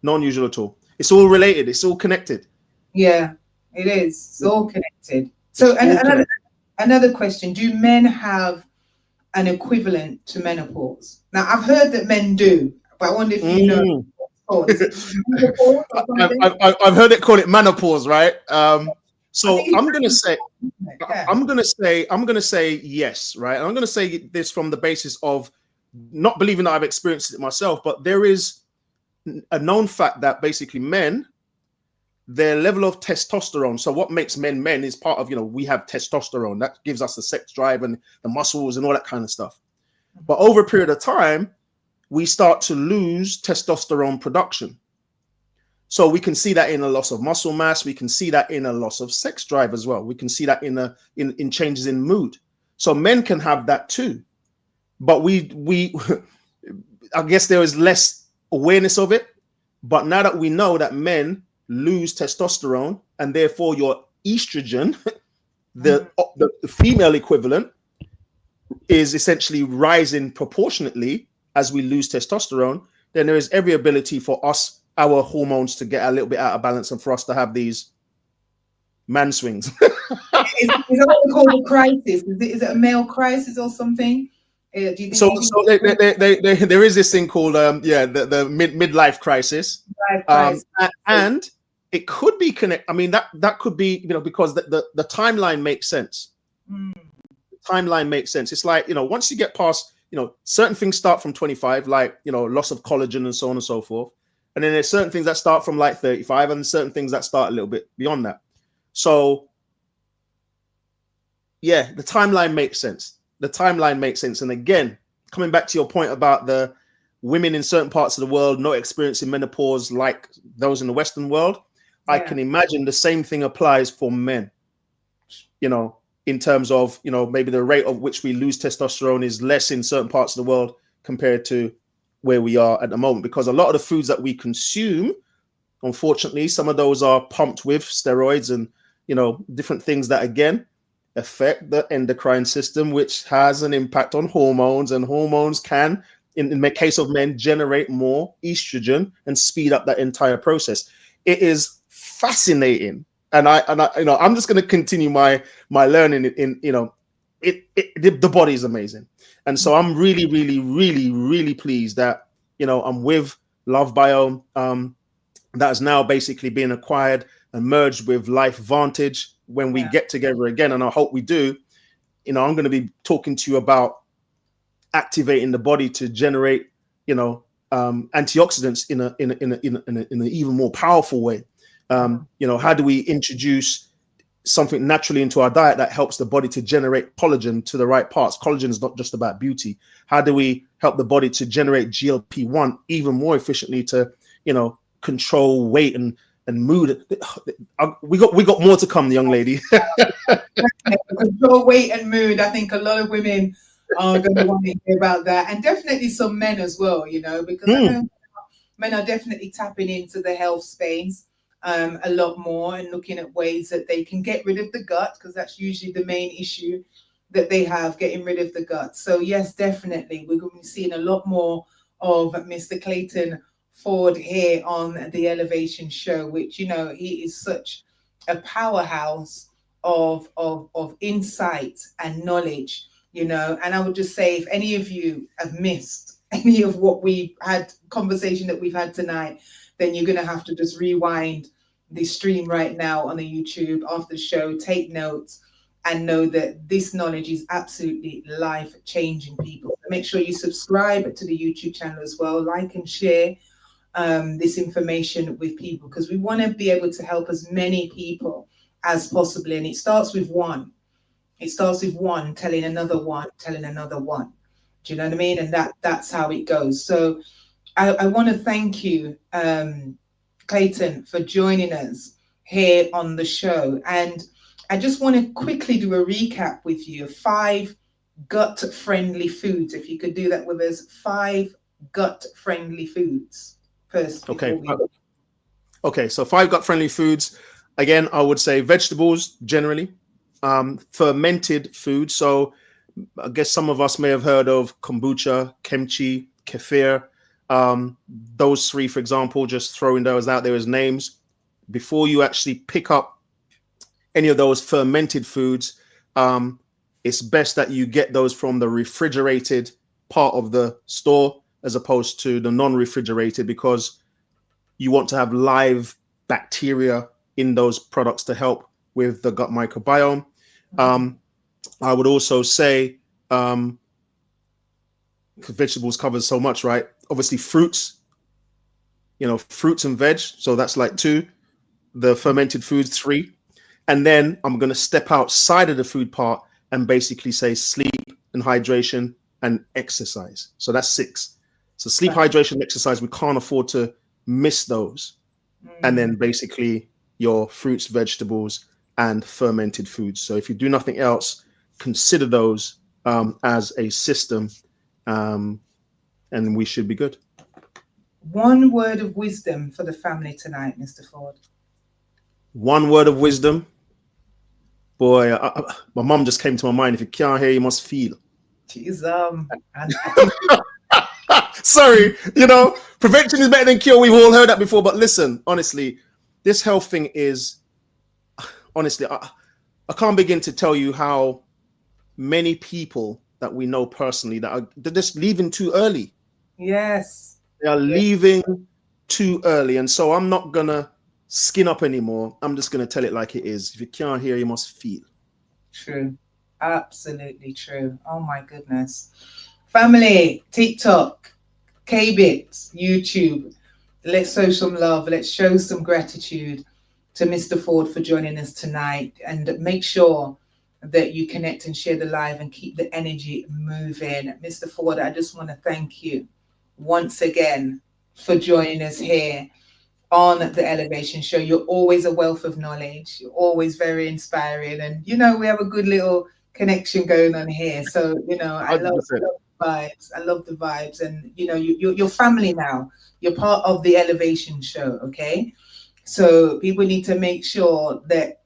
Not unusual at all. It's all related. It's all connected. Yeah, it is. It's all connected. So another question: do men have an equivalent to menopause? Now, I've heard that men do, but I wonder if you know. I've heard it call it menopause, right? So I'm gonna say yes, right? And I'm gonna say this from the basis of not believing that I've experienced it myself, but there is a known fact that basically men, their level of testosterone. So what makes men is part of, we have testosterone that gives us the sex drive and the muscles and all that kind of stuff. But over a period of time, we start to lose testosterone production. So we can see that in a loss of muscle mass. We can see that in a loss of sex drive as well. We can see that in changes in mood. So men can have that too. But we I guess there is less awareness of it. But now that we know that men lose testosterone and therefore your estrogen, the female equivalent, is essentially rising proportionately as we lose testosterone, then there is every ability for our hormones to get a little bit out of balance and for us to have these man swings. Is that what we call a crisis? Is it a male crisis or something? Do you think there is this thing called the midlife crisis, and it could be connected. I mean that could be because the timeline makes sense. The timeline makes sense. It's like once you get past certain things start from 25, like loss of collagen and so on and so forth, and then there's certain things that start from like 35, and certain things that start a little bit beyond that. So yeah, the timeline makes sense. And again, coming back to your point about the women in certain parts of the world not experiencing menopause like those in the Western world, I can imagine the same thing applies for men, in terms of, maybe the rate of which we lose testosterone is less in certain parts of the world compared to where we are at the moment, because a lot of the foods that we consume, unfortunately, some of those are pumped with steroids and, different things that, again, affect the endocrine system, which has an impact on hormones, and hormones can, in the case of men, generate more estrogen and speed up that entire process. It is fascinating, and I'm just going to continue my learning the body is amazing, and so I'm really, really, really, really pleased that I'm with Love Biome, that is now basically being acquired and merged with Life Vantage. When we get together again, and I hope we do, I'm going to be talking to you about activating the body to generate, antioxidants in an even more powerful way. How do we introduce something naturally into our diet that helps the body to generate collagen to the right parts? Collagen is not just about beauty. How do we help the body to generate GLP-1 even more efficiently to, control weight and mood? We got more to come, young lady. Control weight and mood. I think a lot of women are going to want to hear about that, and definitely some men as well. Because I know men are definitely tapping into the health space a lot more and looking at ways that they can get rid of the gut, because that's usually the main issue that they have, getting rid of the gut. So yes, definitely we're going to be seeing a lot more of Mr. Clayton Ford here on the Elevation Show, which he is such a powerhouse of insight and knowledge, and I would just say, if any of you have missed any of what we had conversation that we've had tonight, then you're going to have to just rewind the stream right now on the YouTube after the show, take notes, and know that this knowledge is absolutely life-changing, people. So make sure you subscribe to the YouTube channel as well, like and share this information with people, because we want to be able to help as many people as possible. And it starts with one. It starts with one telling another one, telling another one. Do you know what I mean? And that's how it goes. So I want to thank you, Clayton, for joining us here on the show. And I just want to quickly do a recap with you. 5 gut-friendly foods. If you could do that with us, 5 gut-friendly foods first. Okay, so 5 gut-friendly foods. Again, I would say vegetables generally, fermented foods. So I guess some of us may have heard of kombucha, kimchi, kefir. Those 3, for example, just throwing those out there as names. Before you actually pick up any of those fermented foods, it's best that you get those from the refrigerated part of the store as opposed to the non-refrigerated, because you want to have live bacteria in those products to help with the gut microbiome. I would also say, because vegetables covers so much, right? Obviously fruits, fruits and veg. So that's like 2, the fermented foods 3. And then I'm going to step outside of the food part and basically say sleep and hydration and exercise. So that's 6. So sleep, hydration, exercise, we can't afford to miss those. And then basically your fruits, vegetables, and fermented foods. So if you do nothing else, consider those as a system, and we should be good. One word of wisdom for the family tonight, Mr. Ford. One word of wisdom. Boy, my mum just came to my mind. If you can't hear, you must feel. Jeez, Sorry, prevention is better than cure. We've all heard that before. But listen, honestly, this health thing is, honestly, I can't begin to tell you how many people that we know personally they're just leaving too early. Yes. They are leaving too early. And so I'm not going to skin up anymore. I'm just going to tell it like it is. If you can't hear, you must feel. True. Absolutely true. Oh my goodness. Family, TikTok, KBIT, YouTube. Let's show some love. Let's show some gratitude to Mr. Ford for joining us tonight. And make sure that you connect and share the live and keep the energy moving. Mr. Ford, I just want to thank you once again for joining us here on the Elevation Show. You're always a wealth of knowledge. You're always very inspiring. And, we have a good little connection going on here. So, I love the vibes. I love the vibes. And, you're family now. You're part of the Elevation Show, okay? So people need to make sure that,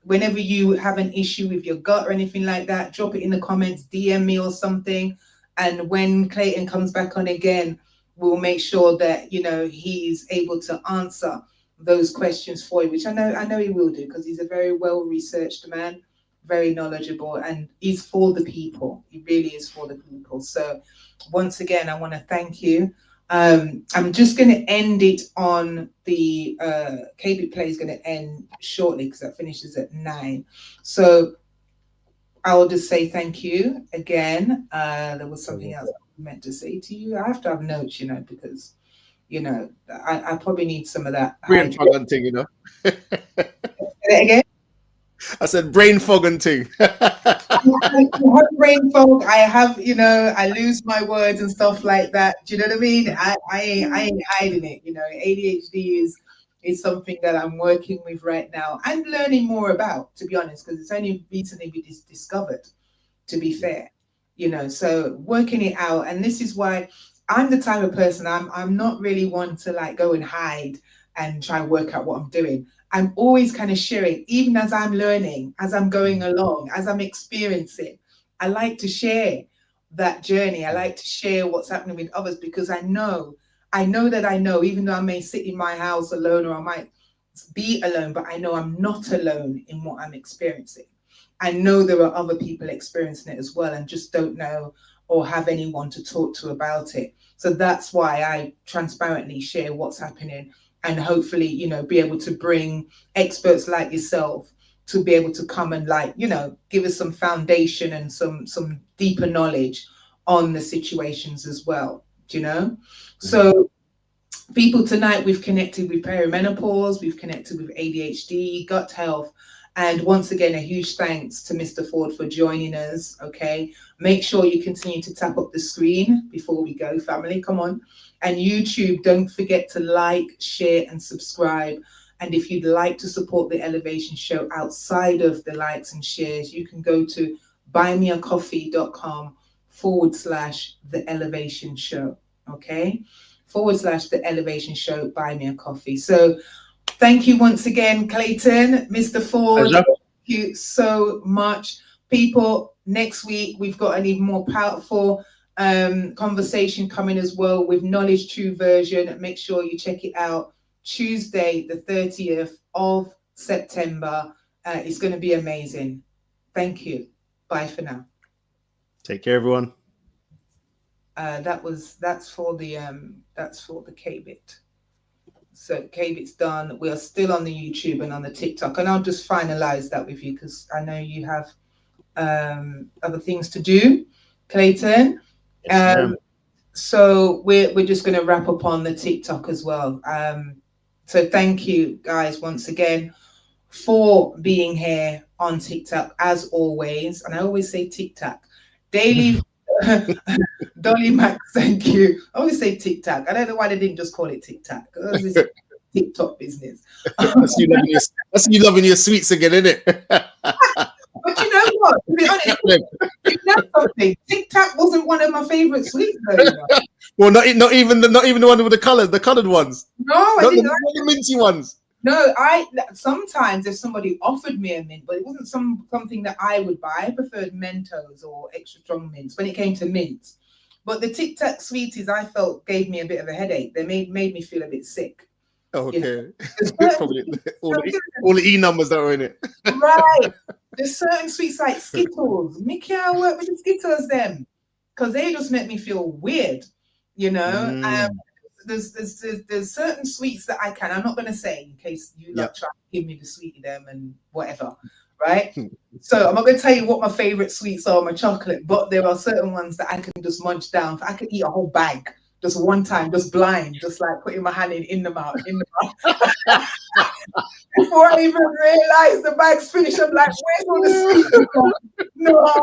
whenever you have an issue with your gut or anything like that, drop it in the comments, DM me or something. And when Clayton comes back on again, we'll make sure that, he's able to answer those questions for you, which I know he will do, because he's a very well-researched man, very knowledgeable, and he's for the people. He really is for the people. So once again, I want to thank you. I'm just going to end it on the KB Play is going to end shortly because that finishes at 9. So I will just say thank you again. There was something else I meant to say to you. I have to have notes, because, I probably need some of that Brain hydration. fog and thing, Say that again. I said brain fog and thing. I have brain fog. I have, I lose my words and stuff like that. Do you know what I mean? I ain't hiding it. ADHD is something that I'm working with right now and learning more about, to be honest, because it's only recently been discovered, to be fair. So working it out, and this is why I'm the type of person, I'm not really one to like go and hide and try and work out what I'm doing. I'm always kind of sharing, even as I'm learning, as I'm going along, as I'm experiencing. I like to share that journey. I like to share what's happening with others, because I know that I know, even though I may sit in my house alone, or I might be alone, but I know I'm not alone in what I'm experiencing. I know there are other people experiencing it as well, and just don't know or have anyone to talk to about it. So that's why I transparently share what's happening, and hopefully, be able to bring experts like yourself to be able to come and give us some foundation and some deeper knowledge on the situations as well. So people, tonight we've connected with perimenopause, we've connected with ADHD, gut health. And once again, a huge thanks to Mr. Ford for joining us. Okay, make sure you continue to tap up the screen before we go, family. Come on. And YouTube, don't forget to like, share, and subscribe. And if you'd like to support the Elevation Show outside of the likes and shares, you can go to buymeacoffee.com/The Elevation Show. Okay, /The Elevation Show, Buy Me a Coffee. So thank you once again, Clayton, Mr. Ford. Pleasure. Thank you so much. People, next week we've got an even more powerful conversation coming as well with Knowledge True Version. Make sure you check it out. Tuesday, the 30th of September. It's going to be amazing. Thank you. Bye for now. Take care, everyone. That's for the K-bit. So K-bit's done. We are still on the YouTube and on the TikTok, and I'll just finalize that with you because I know you have other things to do, Clayton. Yes, so we're just going to wrap up on the TikTok as well. So thank you guys once again for being here on TikTok as always, and I always say TikTok daily. Dolly Max, thank you. I always say TikTok. I don't know why they didn't just call it TikTok. Because it's TikTok business. That's you loving your sweets again, isn't it? But you know what? To be honest, you know something. TikTok wasn't one of my favorite sweets, though. Well, not even the one with the colored ones. No, I didn't. Not the minty ones. No, sometimes if somebody offered me a mint, but it wasn't something that I would buy. I preferred Mentos or extra strong mints when it came to mints. But the Tic Tac sweeties, I felt gave me a bit of a headache. They made me feel a bit sick. Okay, probably all the E numbers that were in it. Right. There's certain sweets like Skittles. Me can't work with the Skittles them because they just make me feel weird. There's certain sweets that I can. I'm not going to say in case you try to give me the sweetie them and whatever, right? So I'm not going to tell you what my favorite sweets are, my chocolate, but there are certain ones that I can just munch down. I could eat a whole bag just one time, just blind, just like putting my hand in the mouth. Before I even realize the bag's finished, I'm like, where's all the sweets? No,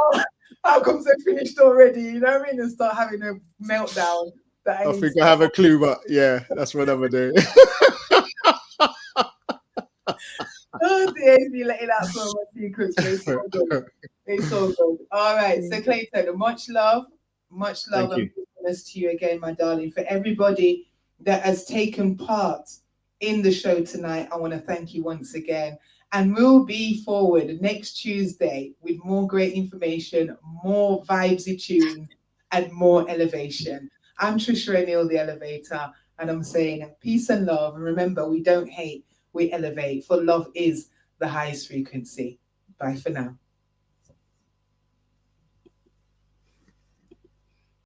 how comes they finished already? You know what I mean? And start having a meltdown. I think I have a clue, but yeah, that's what I'm doing. Oh, dear, you letting out so much secrets. It's so good. It's so good. All right, so Clayton, much love and goodness to you again, my darling. For everybody that has taken part in the show tonight, I want to thank you once again. And we'll be forward next Tuesday with more great information, more vibesy tunes, and more elevation. I'm Tricia O'Neal, the Elevator, and I'm saying peace and love. And remember, we don't hate, we elevate, for love is the highest frequency. Bye for now.